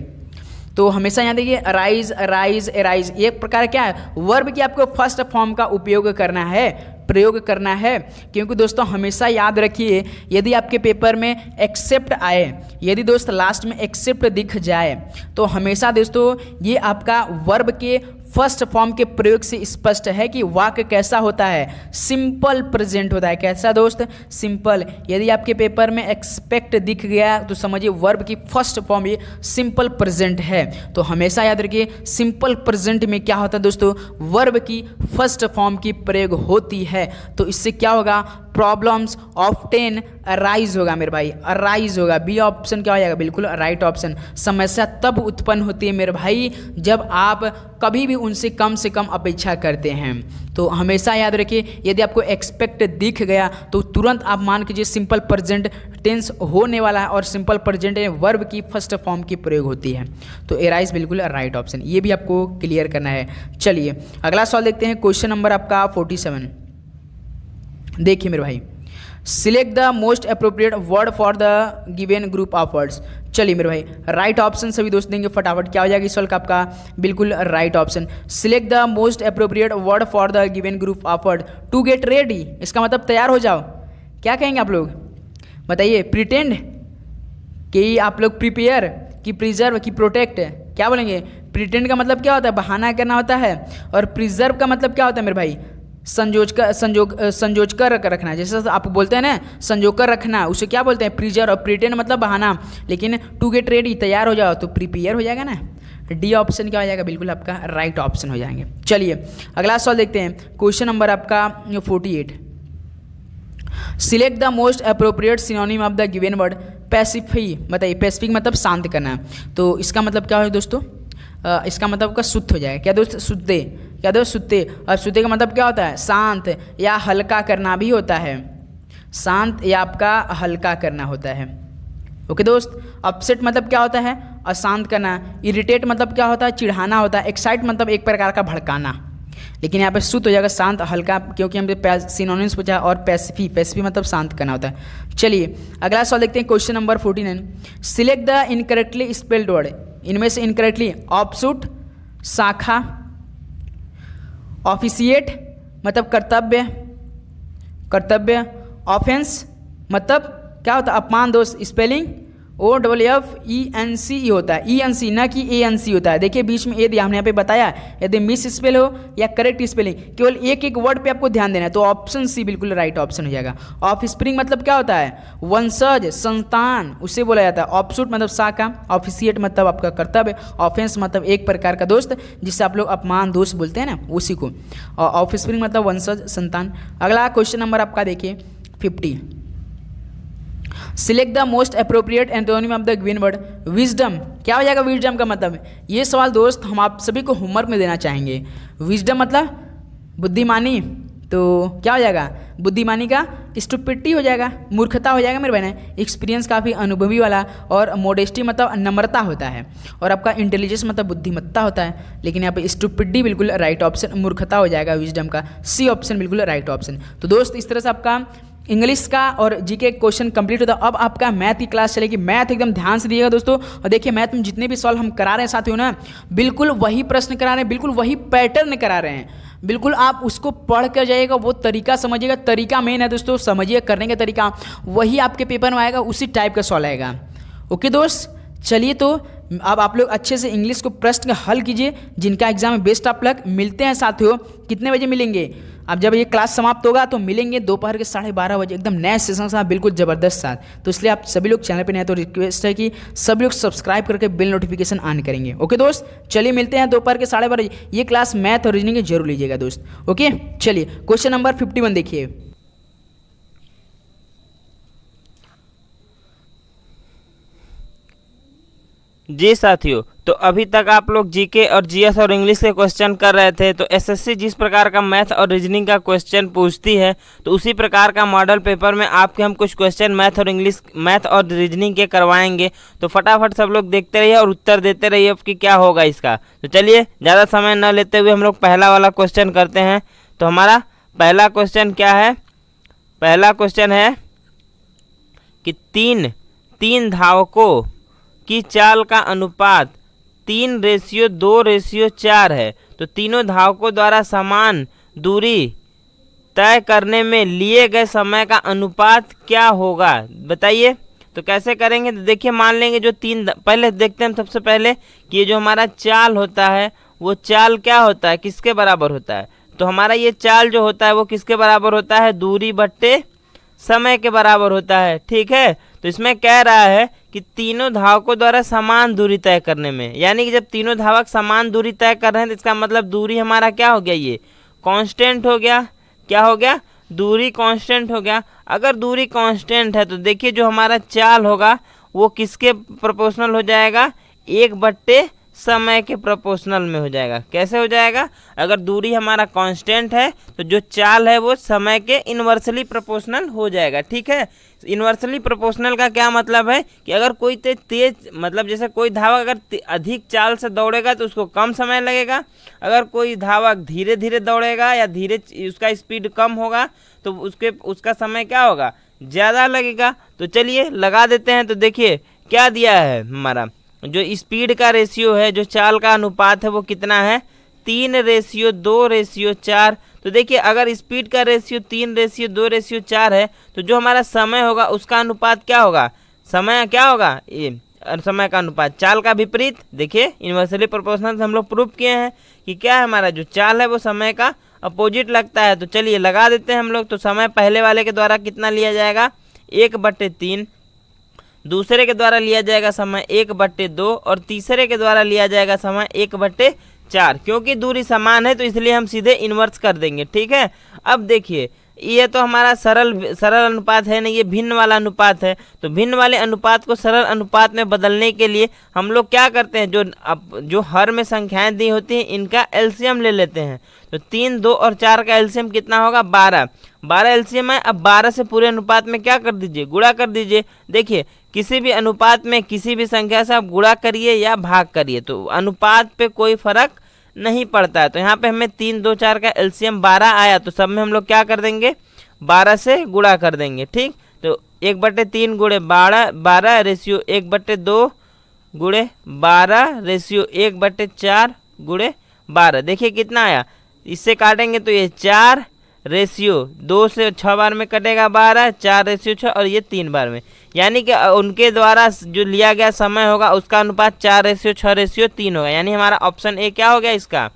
तो हमेशा यहाँ देखिए राइज राइज एराइज, एक प्रकार क्या है? वर्ब की आपको फर्स्ट फॉर्म का उपयोग करना है, प्रयोग करना है। क्योंकि दोस्तों हमेशा याद रखिए, यदि आपके पेपर में एक्सेप्ट आए, यदि दोस्त लास्ट में एक्सेप्ट दिख जाए, तो हमेशा दोस्तों ये आपका वर्ब के फर्स्ट फॉर्म के प्रयोग से स्पष्ट है कि वाक्य कैसा होता है? सिंपल प्रेजेंट होता है। कैसा दोस्त? सिंपल। यदि आपके पेपर में एक्सपेक्ट दिख गया तो समझिए वर्ब की फर्स्ट फॉर्म ये सिंपल प्रेजेंट है। तो हमेशा याद रखिए सिंपल प्रेजेंट में क्या होता है दोस्तों? वर्ब की फर्स्ट फॉर्म की प्रयोग होती है। तो इससे क्या होगा? प्रॉब्लम्स ऑब्टेन अराइज होगा मेरे भाई, अराइज होगा। बी ऑप्शन क्या हो जाएगा? बिल्कुल राइट ऑप्शन। समस्या तब उत्पन्न होती है मेरे भाई जब आप कभी भी उनसे कम से कम अपेक्षा करते हैं। तो हमेशा याद रखिए, यदि आपको एक्सपेक्ट दिख गया तो तुरंत आप मान कीजिए सिंपल प्रेजेंट टेंस होने वाला है, और सिंपल प्रेजेंट में वर्ब की फर्स्ट फॉर्म की प्रयोग होती है। तो एराइज बिल्कुल राइट ऑप्शन, ये भी आपको क्लियर करना है। चलिए अगला सवाल देखते हैं क्वेश्चन नंबर आपका 47। देखिए मेरे भाई, select the most appropriate word for the given group of words. चलिए मेरे भाई, राइट ऑप्शन सभी दोस्त देंगे फटाफट। क्या हो जाएगा इस सवाल का? आपका बिल्कुल right option. Select the most appropriate word for the given group of word. To get ready, इसका मतलब तैयार हो जाओ। क्या कहेंगे आप लोग? बताइए। प्रिटेंड, कि आप लोग प्रिपेयर, कि प्रिजर्व, कि प्रोटेक्ट, क्या बोलेंगे? प्रिटेंड का मतलब क्या होता है? बहाना करना होता है। और प्रिजर्व का मतलब क्या होता है मेरे भाई? संजोज कर रखना। जैसे आप बोलते हैं ना संजो कर रखना, उसे क्या बोलते हैं? प्रिजर्व। और प्रिटेंड मतलब बहाना। लेकिन टू गेट रेडी, तैयार हो जाओ, तो प्रिपेयर हो जाएगा ना। डी ऑप्शन क्या हो जाएगा? बिल्कुल आपका राइट ऑप्शन हो जाएंगे। चलिए अगला सवाल देखते हैं क्वेश्चन नंबर आपका 48। Select the most appropriate synonym of the given word pacify. बताइए। पैसिफिक मतलब शांत करना। तो इसका मतलब क्या है दोस्तों? इसका मतलब का शुद्ध हो जाएगा। क्या दोस्त? शुद्धे। क्या दोस्त? शुद्धे। और शुद्धे का मतलब क्या होता है? शांत या हल्का करना भी होता है। शांत या आपका हल्का करना होता है। ओके दोस्त। अपसेट मतलब क्या होता है? अशांत करना। इरिटेट मतलब क्या होता है? चिढ़ाना होता है। एक्साइट मतलब एक प्रकार का भड़काना। लेकिन यहाँ पे शुद्ध हो जाएगा शांत हल्का, क्योंकि हमने सिनोनिम्स पूछा। और पैसिफी मतलब शांत करना होता है। चलिए अगला सवाल देखते हैं question number 49। Select the incorrectly spelled word. इनमें से इनकरेक्टली ऑफशूट, शाखा, ऑफिशिएट मतलब कर्तव्य, ऑफेंस मतलब क्या होता है? अपमान दोस्त। स्पेलिंग OFFENCE होता है। ENC ना कि ANC होता है। देखिए बीच में ए दिया, हमने यहाँ पे बताया यदि मिस स्पेल हो या करेक्ट स्पेलिंग, केवल एक एक वर्ड पे आपको ध्यान देना है। तो ऑप्शन सी बिल्कुल राइट ऑप्शन हो जाएगा। ऑफ स्प्रिंग मतलब क्या होता है? वंशज, संतान, उसे बोला जाता है। ऑफशूट मतलब शाखा, ऑफिशिएट मतलब आपका कर्तव्य, ऑफेंस मतलब एक प्रकार का दोस्त जिससे आप लोग अपमान दोष बोलते हैं ना, उसी को। और ऑफ स्प्रिंग मतलब वंशज, संतान। अगला क्वेश्चन नंबर आपका देखिए 50। Select the most appropriate antonym of the given word wisdom. क्या हो जाएगा विजडम का मतलब? ये सवाल दोस्त हम आप सभी को होमवर्क में देना चाहेंगे। विजडम मतलब बुद्धिमानी। तो क्या हो जाएगा? बुद्धिमानी का स्टुपिडिटी हो जाएगा, मूर्खता हो जाएगा मेरे बहन। एक्सपीरियंस काफ़ी अनुभवी वाला। और मोडेस्टी मतलब नम्रता होता है। और आपका इंटेलिजेंस मतलब बुद्धिमत्ता होता है। लेकिन यहाँ पे स्टुपिडिटी बिल्कुल राइट ऑप्शन, मूर्खता हो जाएगा विजडम का। सी ऑप्शन बिल्कुल राइट ऑप्शन। तो दोस्त इस तरह से आपका इंग्लिश का और जीके क्वेश्चन कंप्लीट होता है। अब आपका मैथ की क्लास चलेगी। मैथ एकदम ध्यान से दिएगा दोस्तों। और देखिए मैथ में जितने भी सवाल हम करा रहे हैं साथियों ना, बिल्कुल वही प्रश्न करा रहे हैं, बिल्कुल वही पैटर्न करा रहे हैं। बिल्कुल आप उसको पढ़ कर जाइएगा, वो तरीका समझिएगा। तरीका मेन है दोस्तों, समझिए करने का तरीका, वही आपके पेपर में आएगा, उसी टाइप का सवाल आएगा। ओके दोस्त, चलिए तो अब आप लोग अच्छे से इंग्लिश को प्रश्न का हल कीजिए। जिनका एग्जाम में बेस्ट ऑफ लक। मिलते हैं साथियों, कितने बजे मिलेंगे? अब जब ये क्लास समाप्त होगा तो मिलेंगे दोपहर के 12:30 बजे एकदम नए सेशन के साथ, बिल्कुल ज़बरदस्त साथ। तो इसलिए आप सभी लोग चैनल पे नए तो रिक्वेस्ट है कि सभी लोग सब्सक्राइब करके बिल नोटिफिकेशन ऑन करेंगे। ओके दोस्त, चलिए मिलते हैं दोपहर के 12:30 बजे। ये क्लास मैथ और रीजनिंग की जरूर लीजिएगा दोस्त। ओके, चलिए क्वेश्चन नंबर 51 देखिए। जी साथियों, तो अभी तक आप लोग जीके और जीएस और इंग्लिश के क्वेश्चन कर रहे थे। तो एसएससी जिस प्रकार का मैथ और रीजनिंग का क्वेश्चन पूछती है, तो उसी प्रकार का मॉडल पेपर में आपके हम कुछ क्वेश्चन मैथ और रीजनिंग के करवाएंगे। तो फटाफट सब लोग देखते रहिए और उत्तर देते रहिए कि क्या होगा इसका। तो चलिए ज़्यादा समय न लेते हुए हम लोग पहला वाला क्वेश्चन करते हैं। तो हमारा पहला क्वेश्चन क्या है? पहला क्वेश्चन है कि तीन धावकों की चाल का अनुपात 3:2:4 है। तो तीनों धावकों द्वारा समान दूरी तय करने में लिए गए समय का अनुपात क्या होगा, बताइए। तो कैसे करेंगे? तो देखिए, मान लेंगे जो पहले देखते हैं सबसे पहले कि ये जो हमारा चाल होता है वो चाल क्या होता है, किसके बराबर होता है? तो हमारा ये चाल जो होता है वो किसके बराबर होता है? दूरी बट्टे समय के बराबर होता है। ठीक है, तो इसमें कह रहा है कि तीनों धावकों द्वारा समान दूरी तय करने में, यानी कि जब तीनों धावक समान दूरी तय कर रहे हैं तो इसका मतलब दूरी हमारा क्या हो गया? ये कांस्टेंट हो गया। क्या हो गया? दूरी कांस्टेंट हो गया। अगर दूरी कांस्टेंट है तो देखिए जो हमारा चाल होगा वो किसके प्रोपोर्शनल हो जाएगा? 1/समय के प्रोपोर्शनल में हो जाएगा। कैसे हो जाएगा? अगर दूरी हमारा कांस्टेंट है तो जो चाल है वो समय के इन्वर्सली प्रोपोर्शनल हो जाएगा। ठीक है, इन्वर्सली प्रोपोर्शनल का क्या मतलब है कि अगर कोई तेज मतलब जैसे कोई धावक अगर अधिक चाल से दौड़ेगा तो उसको कम समय लगेगा। अगर कोई धावक धीरे धीरे दौड़ेगा या धीरे उसका स्पीड कम होगा तो उसका समय क्या होगा? ज़्यादा लगेगा। तो चलिए लगा देते हैं। तो देखिए क्या दिया है, हमारा जो स्पीड का रेशियो है, जो चाल का अनुपात है वो कितना है? 3:2:4। तो देखिए अगर स्पीड का रेशियो 3:2:4 है तो जो हमारा समय होगा उसका अनुपात क्या होगा? समय क्या होगा? ये समय का अनुपात चाल का विपरीत। देखिए इन्वर्सली प्रोपोर्शनल से हम लोग प्रूव किए हैं कि क्या है, हमारा जो चाल है वो समय का अपोजिट लगता है। तो चलिए लगा देते हैं हम लोग। तो समय पहले वाले के द्वारा कितना लिया जाएगा? 1/3। दूसरे के द्वारा लिया जाएगा समय 1/2 और तीसरे के द्वारा लिया जाएगा समय 1/4। क्योंकि दूरी समान है तो इसलिए हम सीधे इन्वर्स कर देंगे। ठीक है, अब देखिए ये तो हमारा सरल अनुपात है नहीं, ये भिन्न वाला अनुपात है। तो भिन्न वाले अनुपात को सरल अनुपात में बदलने के लिए हम लोग क्या करते हैं? जो हर में संख्याएं दी होती हैं इनका एलसीएम ले लेते हैं। तो 3, 2 और 4 का एलसीएम कितना होगा? 12 एलसीएम है। अब 12 से पूरे अनुपात में क्या कर दीजिए? गुणा कर दीजिए। देखिए किसी भी अनुपात में किसी भी संख्या से आप गुणा करिए या भाग करिए तो अनुपात पे कोई फर्क नहीं पड़ता है। तो यहाँ पे हमें 3, 2, 4 का एलसीएम 12 आया तो सब में हम लोग क्या कर देंगे? 12 से गुणा कर देंगे। ठीक, तो 1/3 गुणे 12 रेशियो 1/2 गुणे 12 रेशियो 1/4 गुणे 12। देखिए कितना आया, इससे काटेंगे तो ये 4 रेशियो 2 से 6 बार में कटेगा 12, 4 रेशियो 6 और ये 3 बार में, यानी कि उनके द्वारा जो लिया गया समय होगा उसका अनुपात 4:6:3 होगा। यानी हमारा ऑप्शन ए क्या हो गया? इसका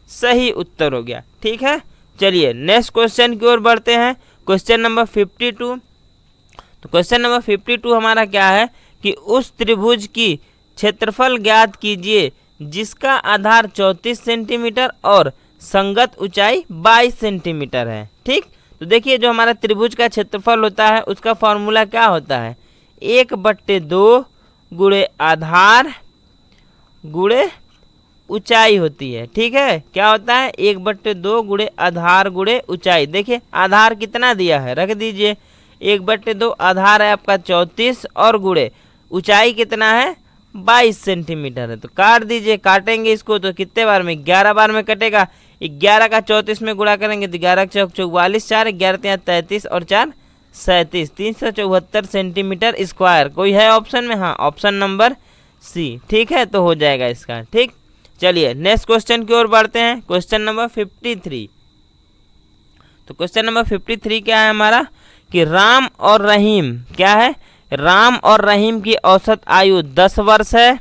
सही उत्तर हो गया। ठीक है, चलिए नेक्स्ट क्वेश्चन की ओर बढ़ते हैं। Question number 52। तो क्वेश्चन नंबर 52 हमारा क्या है कि उस त्रिभुज की क्षेत्रफल ज्ञात कीजिए जिसका आधार 34 सेंटीमीटर और संगत ऊंचाई 22 सेंटीमीटर है। ठीक, तो देखिए जो हमारा त्रिभुज का क्षेत्रफल होता है उसका फॉर्मूला क्या होता है? 1/2 गुणे आधार गुणे ऊंचाई होती है। ठीक है, क्या होता है? 1/2 गुणे आधार गुणे ऊंचाई। देखिए आधार कितना दिया है, रख दीजिए। 1/2 आधार है आपका 34 और गुणे ऊंचाई कितना है? 22 सेंटीमीटर है। तो काट दीजिए, काटेंगे इसको तो कितने बार में? 11 बार में कटेगा। 11 का 34 में गुणा करेंगे तो 11 चौक 44, 4 11 33 और 4 37, 374 सेंटीमीटर स्क्वायर। कोई है ऑप्शन में? हाँ, ऑप्शन नंबर सी। ठीक है, तो हो जाएगा इसका। ठीक, चलिए नेक्स्ट क्वेश्चन की ओर बढ़ते हैं। Question number 53। तो क्वेश्चन नंबर 53 क्या है हमारा कि राम और रहीम क्या है राम और रहीम की औसत आयु 10 वर्ष है,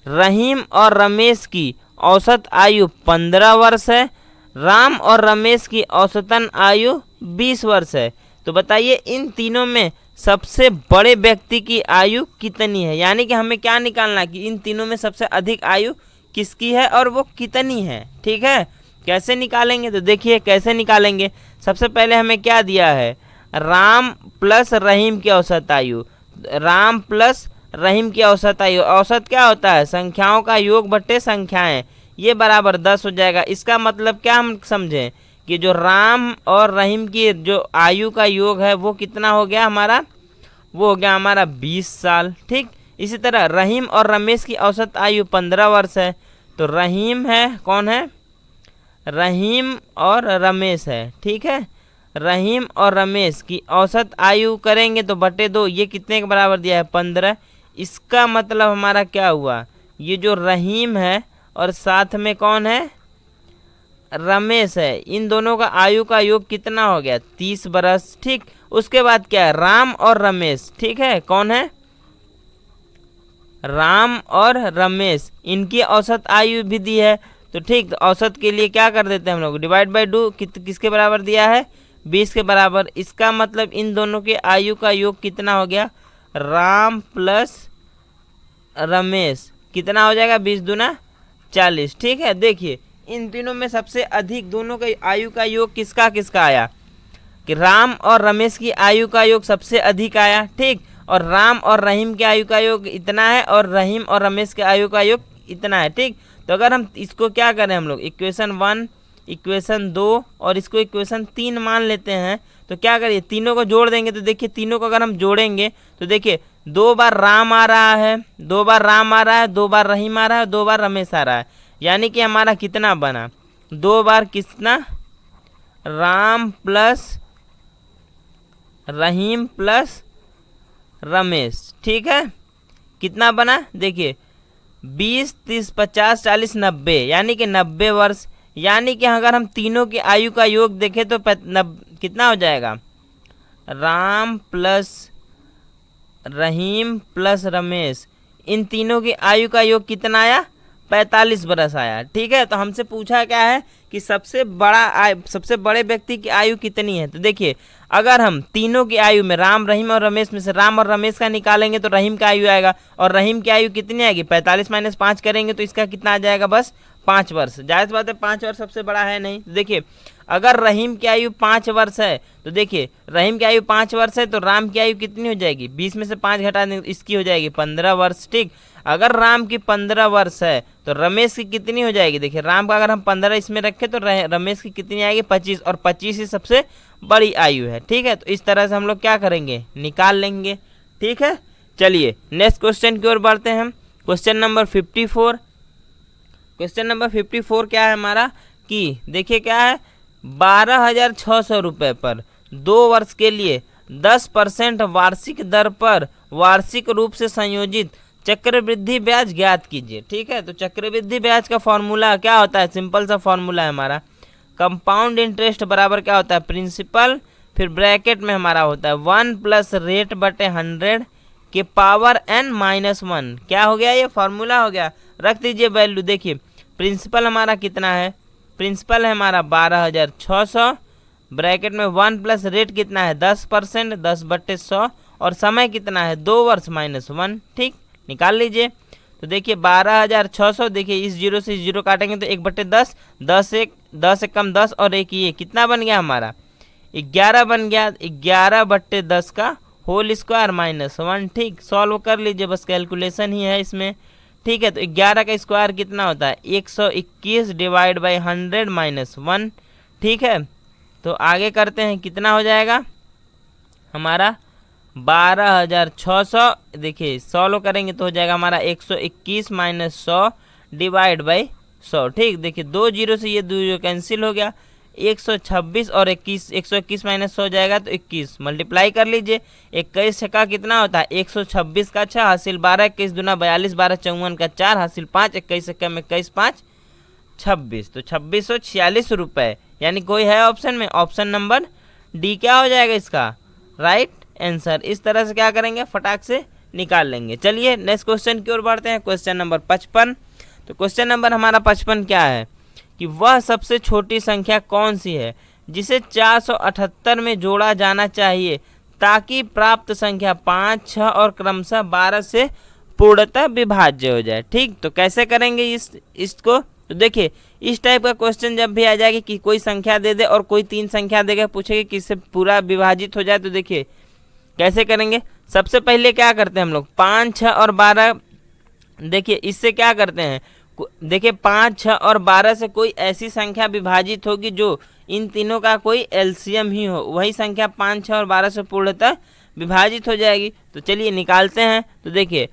रहीम और रमेश की औसत आयु 15 वर्ष है, राम और रमेश की औसतन आयु 20 वर्ष है। तो बताइए इन तीनों में सबसे बड़े व्यक्ति की आयु कितनी है। यानी कि हमें क्या निकालना है कि इन तीनों में सबसे अधिक आयु किसकी है और वो कितनी है। ठीक है, कैसे निकालेंगे तो देखिए कैसे निकालेंगे। सबसे पहले हमें क्या दिया है, राम प्लस रहीम की औसत आयु। राम प्लस रहीम की औसत आयु, औसत क्या होता है, संख्याओं का योग बट्टे संख्याएं, ये बराबर 10 हो जाएगा। इसका मतलब क्या हम समझें कि जो राम और रहीम की जो आयु का योग है वो कितना हो गया हमारा, वो हो गया हमारा 20 साल। ठीक, इसी तरह रहीम और रमेश की औसत आयु 15 वर्ष है। तो रहीम है, कौन है, रहीम और रमेश है। ठीक है, रहीम और रमेश की औसत आयु करेंगे तो बटे 2, ये कितने के बराबर दिया है, 15। इसका मतलब हमारा क्या हुआ, ये जो रहीम है और साथ में कौन है, रमेश है, इन दोनों का आयु का योग कितना हो गया, 30 बरस। ठीक, उसके बाद क्या है, राम और रमेश। ठीक है, कौन है, राम और रमेश, इनकी औसत आयु भी दी है। तो ठीक, तो औसत के लिए क्या कर देते हैं हम लोग, डिवाइड बाई 2, किसके बराबर दिया है, 20 के बराबर। इसका मतलब इन दोनों के आयु का योग कितना हो गया, राम प्लस रमेश, कितना हो जाएगा, 20 दूना 40। ठीक है, देखिए इन तीनों में सबसे अधिक दोनों के आयु का योग किसका किसका आया, कि राम और रमेश की आयु का योग सबसे अधिक आया। ठीक, और राम और रहीम के आयु का योग इतना है और रहीम और रमेश के आयु का योग इतना है। ठीक, तो अगर हम इसको क्या करें, हम लोग इक्वेशन 1, इक्वेशन 2 और इसको इक्वेशन 3 मान लेते हैं, तो क्या करिए, तीनों को जोड़ देंगे। तो देखिए तीनों को अगर हम जोड़ेंगे तो देखिए 2 बार राम आ रहा है, 2 बार राम आ रहा है, 2 बार रहीम आ रहा है, 2 बार रमेश आ रहा है। यानी कि हमारा कितना बना, 2 बार कितना, राम प्लस रहीम प्लस रमेश। ठीक है, कितना बना, देखिए 20, 30, 50, 40, 90, यानी कि 90 वर्ष। यानी कि अगर हम तीनों की आयु का योग देखें तो कितना हो जाएगा, राम प्लस रहीम प्लस रमेश, इन तीनों की आयु का योग कितना आया, 45 बरस आया। ठीक है, तो हमसे पूछा क्या है कि सबसे बड़े व्यक्ति की आयु कितनी है। तो देखिए अगर हम तीनों की आयु में राम रहीम और रमेश में से राम और रमेश का निकालेंगे तो रहीम का आयु आएगा, और रहीम की आयु कितनी आएगी, 45 माइनस 5 करेंगे तो इसका कितना आ जाएगा, बस 5 वर्ष। जायज़ बात है, 5 वर्ष सबसे बड़ा है नहीं। तो देखिए अगर रहीम की आयु 5 वर्ष है तो देखिए रहीम की आयु 5 वर्ष है तो राम की आयु कितनी हो जाएगी, 20 में से 5 घटा दें इसकी हो जाएगी 15 वर्ष। ठीक, अगर राम की 15 वर्ष है तो रमेश की कितनी हो जाएगी, देखिए राम का अगर हम 15 इसमें रखें तो रमेश की कितनी आएगी, 25, और 25 ही सबसे बड़ी आयु है। ठीक है, तो इस तरह से हम लोग क्या करेंगे, निकाल लेंगे। ठीक है, चलिए नेक्स्ट क्वेश्चन की ओर बढ़ते हैं हम। Question number 54। क्वेश्चन नंबर 54 क्या है हमारा, कि देखिए क्या है, 12,600 रुपये पर 2 वर्ष के लिए 10% वार्षिक दर पर वार्षिक रूप से संयोजित चक्रवृद्धि ब्याज ज्ञात कीजिए। ठीक है, तो चक्रवृद्धि ब्याज का फॉर्मूला क्या होता है, सिंपल सा फॉर्मूला है हमारा, कंपाउंड इंटरेस्ट बराबर क्या होता है, प्रिंसिपल, फिर ब्रैकेट में हमारा होता है 1 प्लस रेट बटे 100 के पावर n माइनस 1। क्या हो गया, ये फॉर्मूला हो गया, रख दीजिए वैल्यू। देखिए प्रिंसिपल हमारा कितना है, प्रिंसिपल है हमारा 12,600, ब्रैकेट में 1 प्लस रेट कितना है 10%, 10 बट्टे 100, और समय कितना है 2 वर्ष माइनस 1। ठीक, निकाल लीजिए। तो देखिए 12,600, देखिए इस जीरो से जीरो काटेंगे तो 1/10, 10 एक कम 10 और एक ये कितना बन गया हमारा 11 बन गया, 11/10 का होल स्क्वायर माइनस 1। ठीक, सॉल्व कर लीजिए, बस कैलकुलेशन ही है इसमें। ठीक है, तो 11 का स्क्वायर कितना होता है 121 डिवाइड बाई 100 माइनस 1। ठीक है, तो आगे करते हैं, कितना हो जाएगा हमारा 12,600, देखिए सॉल्व करेंगे तो हो जाएगा हमारा 121 माइनस 100 डिवाइड बाई 100। ठीक, देखिए 2 जीरो से ये 2 जीरो कैंसिल हो गया, 126 और 21, 121 माइनस 100 जाएगा तो 21, मल्टीप्लाई कर लीजिए। 21 का कितना होता है 126 का 6 हासिल 12, 21 दूना 42, 12 54 का 4 हासिल 5, 21 कम 21 5 26, तो 2646 रुपये। यानी कोई है ऑप्शन में, ऑप्शन नंबर डी क्या हो जाएगा इसका राइट आंसर। इस तरह से क्या करेंगे, फटाक से निकाल लेंगे। चलिए नेक्स्ट क्वेश्चन की ओर बढ़ते हैं, क्वेश्चन नंबर 55। तो क्वेश्चन नंबर हमारा 55 क्या है कि वह सबसे छोटी संख्या कौन सी है जिसे 478 में जोड़ा जाना चाहिए ताकि प्राप्त संख्या 5, 6 और क्रमशः 12 से पूर्णतः विभाज्य हो जाए। ठीक, तो कैसे करेंगे इसको, तो देखिए इस टाइप का क्वेश्चन जब भी आ जाएगा कि कोई संख्या दे दे और कोई 3 संख्या देगा, पूछेगा किससे पूरा विभाजित हो जाए, तो देखिए कैसे करेंगे। सबसे पहले क्या करते हैं हम लोग, 5, 6 और 12, देखिए इससे क्या करते हैं, देखिए 5, 6 और 12 से कोई ऐसी संख्या विभाजित होगी जो इन तीनों का कोई एलसीएम ही हो, वही संख्या 5, 6 और 12 से पूर्णतः विभाजित हो जाएगी। तो चलिए निकालते हैं। तो देखिए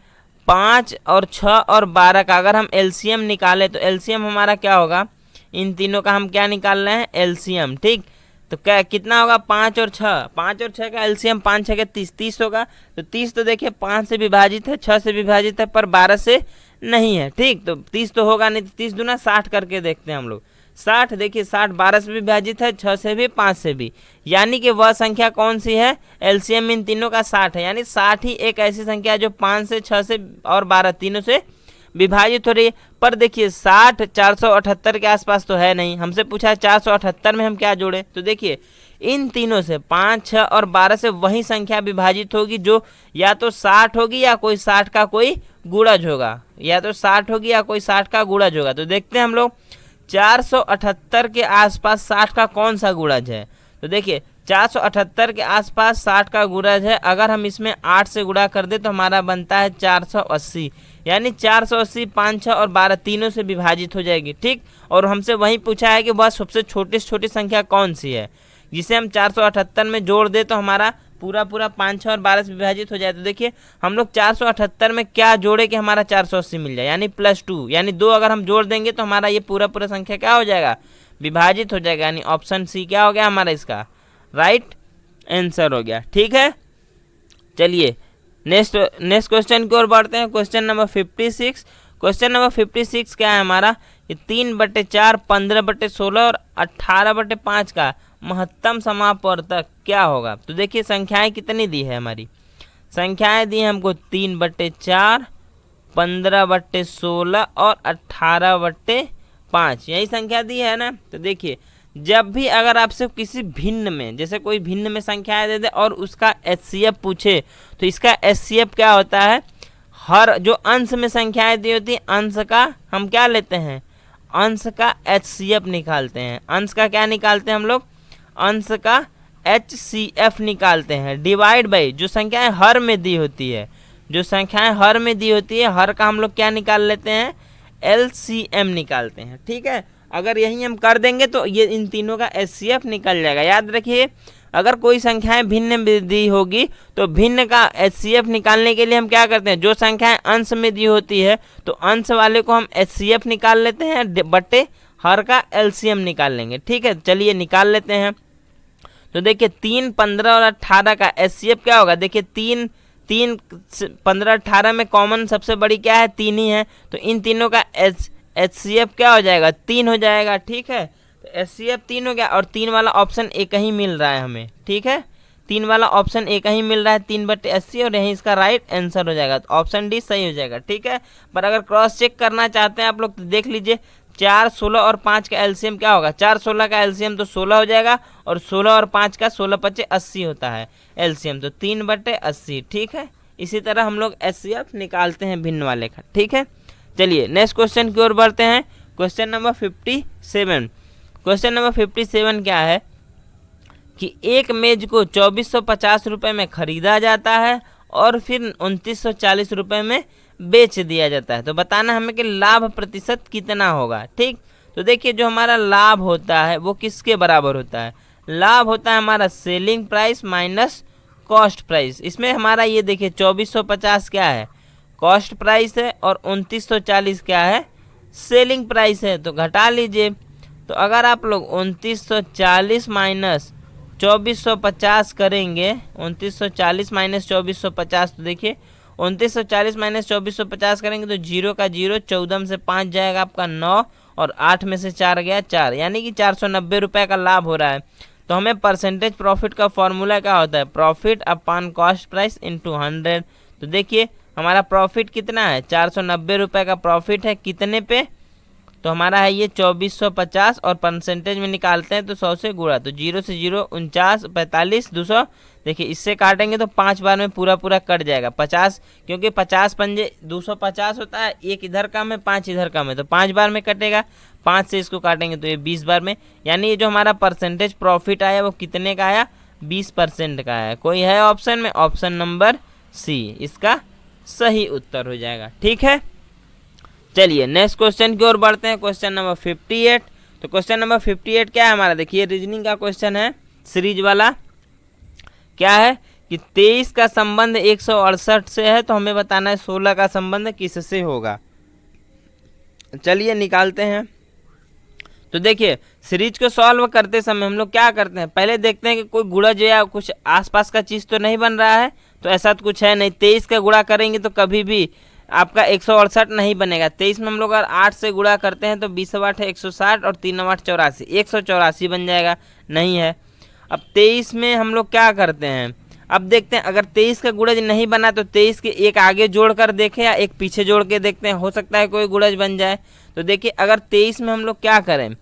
5 और 6 और 12 का अगर हम एलसीएम निकालें तो एलसीएम हमारा क्या होगा, इन तीनों का हम क्या निकाल रहे हैं, एलसीएम। ठीक, तो क्या कितना होगा, 5 और 6, 5 और 6 का एलसीएम 5 6 के 30, 30 होगा। तो 30 तो देखिए 5 से विभाजित है, 6 से विभाजित है, पर 12 से नहीं है। ठीक, तो 30 तो होगा नहीं, तो 30 दूना 60 करके देखते हैं हम लोग। 60, देखिए 60 12 से भी विभाजित है, 6 से भी, 5 से भी, यानी कि वह संख्या कौन सी है, एलसीएम इन तीनों का 60 है। यानी 60 ही एक ऐसी संख्या है जो 5 से, 6 से और 12 तीनों से विभाजित हो रही है। पर देखिए 60 478 के आसपास तो है नहीं, हमसे पूछा है 478 में हम क्या जोड़े, तो देखिए इन तीनों से 5, 6 और 12 से वही संख्या विभाजित होगी जो या तो 60 होगी या कोई 60 का कोई गुणज होगा, या तो 60 होगी या कोई 60 का गुणज होगा। तो देखते हैं हम लोग 478 के आसपास 60 का कौन सा गुणज है। तो देखिए 478 के आसपास 60 का गुणज है, अगर हम इसमें 8 से गुणा कर दे तो हमारा बनता है 480, यानी 480 5, 6 और 12 तीनों से विभाजित हो जाएगी। ठीक, और हमसे वही पूछा है कि वह सबसे छोटी से छोटी संख्या कौन सी है जिसे हम 478 में जोड़ दे तो हमारा पूरा 5, 6 और 12 से विभाजित हो जाए। तो देखिए हम लोग 478 में क्या जोड़े कि हमारा 480 मिल जाए, यानी +2, यानी 2 अगर हम जोड़ देंगे तो हमारा ये पूरा संख्या क्या हो जाएगा, विभाजित हो जाएगा। यानी ऑप्शन सी क्या हो गया हमारा, इसका राइट आंसर हो गया। ठीक है, चलिए नेक्स्ट क्वेश्चन की ओर बढ़ते हैं, क्वेश्चन नंबर 56। क्वेश्चन नंबर 56 क्या है हमारा, ये 3/4, 15/16 और 18/5 का महत्तम समापवर्तक क्या होगा। तो देखिए संख्याएं कितनी दी है, हमारी संख्याएं दी हैं हमको 3/4, 15/16 और 18/5, यही संख्या दी है ना। तो देखिए जब भी अगर आपसे किसी भिन्न में, जैसे कोई भिन्न में संख्याएं दे दे और उसका एचसीएफ पूछे, तो इसका एचसीएफ क्या होता है, हर जो अंश में संख्याएं दी होती है अंश का हम क्या लेते हैं, अंश का एचसीएफ निकालते हैं। अंश का क्या निकालते हैं हम लोग, अंश का एचसीएफ निकालते हैं, डिवाइड बाई जो संख्याएं हर में दी होती है, जो संख्याएं हर में दी होती है हर का हम लोग क्या निकाल लेते हैं, एलसीएम निकालते हैं। ठीक है, अगर यही हम कर देंगे तो ये इन तीनों का एचसीएफ निकल जाएगा। याद रखिए अगर कोई संख्याएं भिन्न में दी होगी तो भिन्न का एचसीएफ निकालने के लिए हम क्या करते हैं, जो संख्याएं अंश में दी होती है तो अंश वाले को हम एचसीएफ निकाल लेते हैं, बट्टे हर का एलसीएम निकाल लेंगे। ठीक है, चलिए निकाल लेते हैं। तो देखिए 3, 15 और 18 का एचसीएफ क्या होगा, देखिए 3, 15, 18 में कॉमन सबसे बड़ी क्या है, 3 ही है, तो इन तीनों का एचसीएफ क्या हो जाएगा, 3 हो जाएगा। ठीक है, तो एचसीएफ 3 हो गया और 3 वाला ऑप्शन एक ही मिल रहा है हमें। ठीक है, 3 वाला ऑप्शन एक ही मिल रहा है, 3/80, और यही इसका राइट आंसर हो जाएगा, तो ऑप्शन डी सही हो जाएगा। ठीक है, पर अगर क्रॉस चेक करना चाहते हैं आप लोग तो देख लीजिए 4, 16 और 5 का एलसीएम क्या होगा, 4, 16 का एलसीएम तो 16 हो जाएगा, और 16 और 5 का 16 × 5 80 होता है एलसीएम, तो 3/80। ठीक है, इसी तरह हम लोग एचसीएफ निकालते हैं भिन्न वाले का। ठीक है, चलिए नेक्स्ट क्वेश्चन की ओर बढ़ते हैं, क्वेश्चन नंबर 57। क्वेश्चन नंबर 57 क्या है कि एक मेज को 2450 रुपये में खरीदा जाता है और फिर 2940 रुपये में बेच दिया जाता है। तो बताना हमें कि लाभ प्रतिशत कितना होगा। ठीक, तो देखिए जो हमारा लाभ होता है वो किसके बराबर होता है, लाभ होता है हमारा selling price minus cost price. इसमें हमारा ये देखिए 2450 क्या है, कॉस्ट प्राइस है, और 2940 क्या है, सेलिंग प्राइस है, तो घटा लीजिए। तो अगर आप लोग 2940 माइनस 2450 करेंगे, 2940 माइनस 2450, तो देखिए 2940 माइनस 2450 करेंगे तो 0 का 0, 14 में से 5 जाएगा आपका 9, और 8 में से 4 गया 4, यानी कि 490 रुपये का लाभ हो रहा है। तो हमें परसेंटेज प्रॉफिट का फॉर्मूला क्या होता है, profit upon cost price into 100। तो देखिए हमारा प्रॉफिट कितना है, 490 रुपये का प्रॉफिट है, कितने पे, तो हमारा है ये 2450 और परसेंटेज में निकालते हैं तो 100 से गुणा, तो 0 से 0 49 45 200। देखिए इससे काटेंगे तो 5 बार में पूरा पूरा कट जाएगा 50, क्योंकि 50 पंजे 250 होता है, एक इधर कम है 5 इधर कम है, तो 5 बार में कटेगा, 5 से इसको काटेंगे तो ये 20 बार में। यानी ये जो हमारा परसेंटेज प्रॉफिट आया वो कितने का आया, 20% का आया। कोई है ऑप्शन में, ऑप्शन नंबर सी इसका सही उत्तर हो जाएगा। ठीक है, चलिए नेक्स्ट क्वेश्चन की ओर बढ़ते हैं, क्वेश्चन नंबर 58। तो क्वेश्चन नंबर 58 क्या है हमारा, देखिए रीजनिंग का क्वेश्चन है, सीरीज वाला। क्या है कि 23 का संबंध 168 से है, तो हमें बताना है 16 का संबंध किससे होगा। चलिए निकालते हैं। तो देखिए सीरीज को सॉल्व करते समय हम लोग क्या करते हैं, पहले देखते हैं कि कोई गुणज या कुछ आसपास का चीज़ तो नहीं बन रहा है, तो ऐसा तो कुछ है नहीं। 23 का गुणा करेंगे तो कभी भी आपका 168 नहीं बनेगा। 23 में हम लोग अगर 8 से गुणा करते हैं तो 20 8 है 160 और 3 8 84, 184 बन जाएगा, नहीं है। अब 23 में हम लोग क्या करते हैं, अब देखते हैं अगर 23 का गुणज नहीं बना तो 23 के एक आगे जोड़ कर देखें या एक पीछे जोड़ के देखते हैं, हो सकता है कोई गुणज बन जाए। तो देखिए अगर 23 में हम लोग क्या करें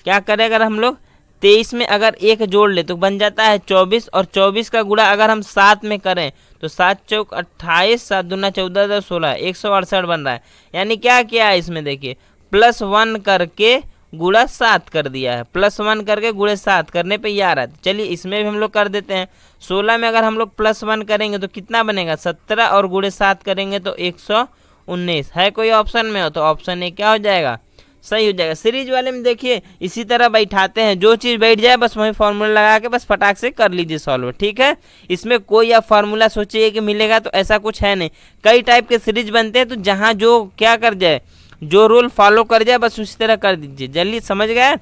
अगर हम लोग 23 में अगर एक जोड़ ले तो बन जाता है 24, और 24 का गुणा अगर हम 7 में करें तो 7 चौक 28, 7 दूना 14 16, 168 बन रहा है। यानी क्या किया है इसमें, देखिए +1 करके गुणा 7 कर दिया है, +1 करके गुणे 7 करने पे ये आ रहा है। चलिए इसमें भी हम लोग कर देते हैं। 16 में अगर हम लोग +1 करेंगे तो कितना बनेगा, 17 और गुणे 7 करेंगे तो 119। है कोई ऑप्शन में हो तो ऑप्शन ए क्या हो जाएगा, सही हो जाएगा। सीरीज वाले में देखिए इसी तरह बैठाते हैं, जो चीज़ बैठ जाए बस वही फार्मूला लगा के बस फटाक से कर लीजिए सॉल्व। ठीक है, इसमें कोई आप फार्मूला सोचिए कि मिलेगा तो ऐसा कुछ है नहीं। कई टाइप के सीरीज बनते हैं, तो जहाँ जो क्या कर जाए, जो रूल फॉलो कर जाए बस उसी तरह कर दीजिए। जल्दी समझ गए।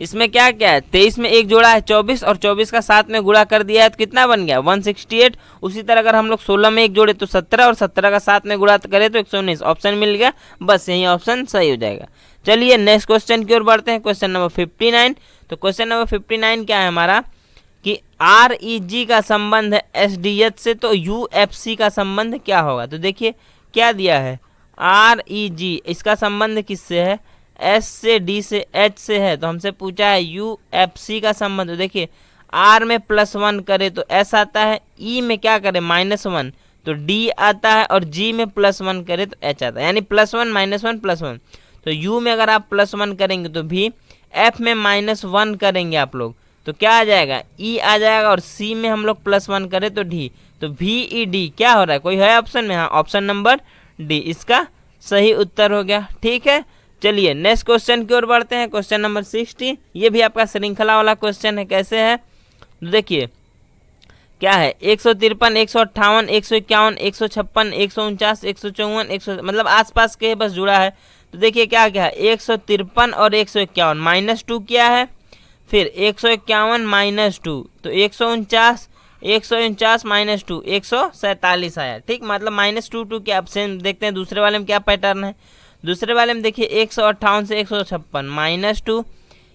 इसमें क्या क्या है, 23 में एक जोड़ा है 24 और 24 का 7 में गुणा कर दिया है तो कितना बन गया 168। उसी तरह अगर हम लोग 16 में एक जोड़े तो 17 और 17 का 7 में गुणा करें तो 119। ऑप्शन मिल गया, बस यही ऑप्शन सही हो जाएगा। चलिए नेक्स्ट क्वेश्चन की ओर बढ़ते हैं, क्वेश्चन नंबर 59। तो क्वेश्चन नंबर 59 क्या है हमारा कि REG का संबंध है SDH से, तो UFC का संबंध क्या होगा। तो देखिए क्या दिया है, REG इसका संबंध किससे है, S से D से H से है, तो हमसे पूछा है UFC का संबंध। तो देखिए R में +1 करे तो S आता है, E में क्या करे -1 तो D आता है, और G में +1 करे तो H आता है, यानी +1 -1 +1। तो U में अगर आप +1 करेंगे तो V, F में -1 करेंगे आप लोग तो क्या आ जाएगा, E आ जाएगा, और C में हम लोग +1 करें तो D, तो VED क्या हो रहा है, कोई है ऑप्शन में, हाँ ऑप्शन नंबर D इसका सही उत्तर हो गया। ठीक है, चलिए नेक्स्ट क्वेश्चन की ओर बढ़ते हैं, क्वेश्चन नंबर 60। ये भी आपका श्रृंखला वाला क्वेश्चन है। कैसे है, तो देखिए क्या है, 153 158 151 156 149 154 100, मतलब आसपास के बस जुड़ा है। तो देखिए क्या क्या है, 153 और 151 -2 किया है, फिर 151 -2 तो 149 -2 147 आया। ठीक, मतलब -2 के ऑप्शन देखते हैं दूसरे वाले में क्या पैटर्न है। दूसरे वाले में देखिए 158 से 156 -2,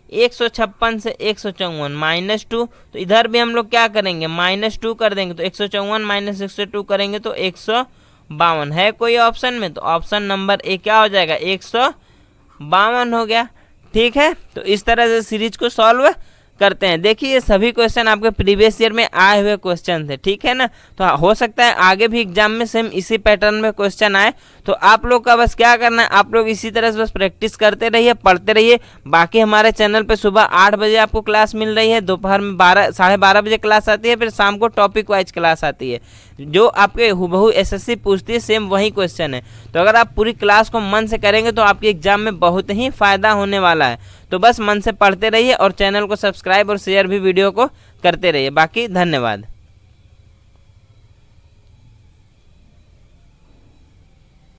156 से 154 -2, तो इधर भी हम लोग क्या करेंगे -2 कर देंगे, तो 154 -102 करेंगे तो 152। है कोई ऑप्शन में, तो ऑप्शन नंबर ए क्या हो जाएगा, 152 हो गया। ठीक है, तो इस तरह से सीरीज को सॉल्व करते हैं। देखिए ये सभी क्वेश्चन आपके प्रीवियस ईयर में आए हुए क्वेश्चन थे। ठीक है ना, तो हो सकता है आगे भी एग्जाम में सेम इसी पैटर्न में क्वेश्चन आए, तो आप लोग का बस क्या करना है, आप लोग इसी तरह से बस प्रैक्टिस करते रहिए, पढ़ते रहिए। बाकी हमारे चैनल पे सुबह 8 बजे आपको क्लास मिल रही है, दोपहर में 12 12:30 बजे क्लास आती है, फिर शाम को टॉपिक वाइज क्लास आती है। जो आपके हुबहू SSC पूछती है सेम वही क्वेश्चन है। तो अगर आप पूरी क्लास को मन से करेंगे तो आपके एग्जाम में बहुत ही फ़ायदा होने वाला है। तो बस मन से पढ़ते रहिए और चैनल को सब्सक्राइब और शेयर भी वीडियो को करते रहिए। बाकी धन्यवाद।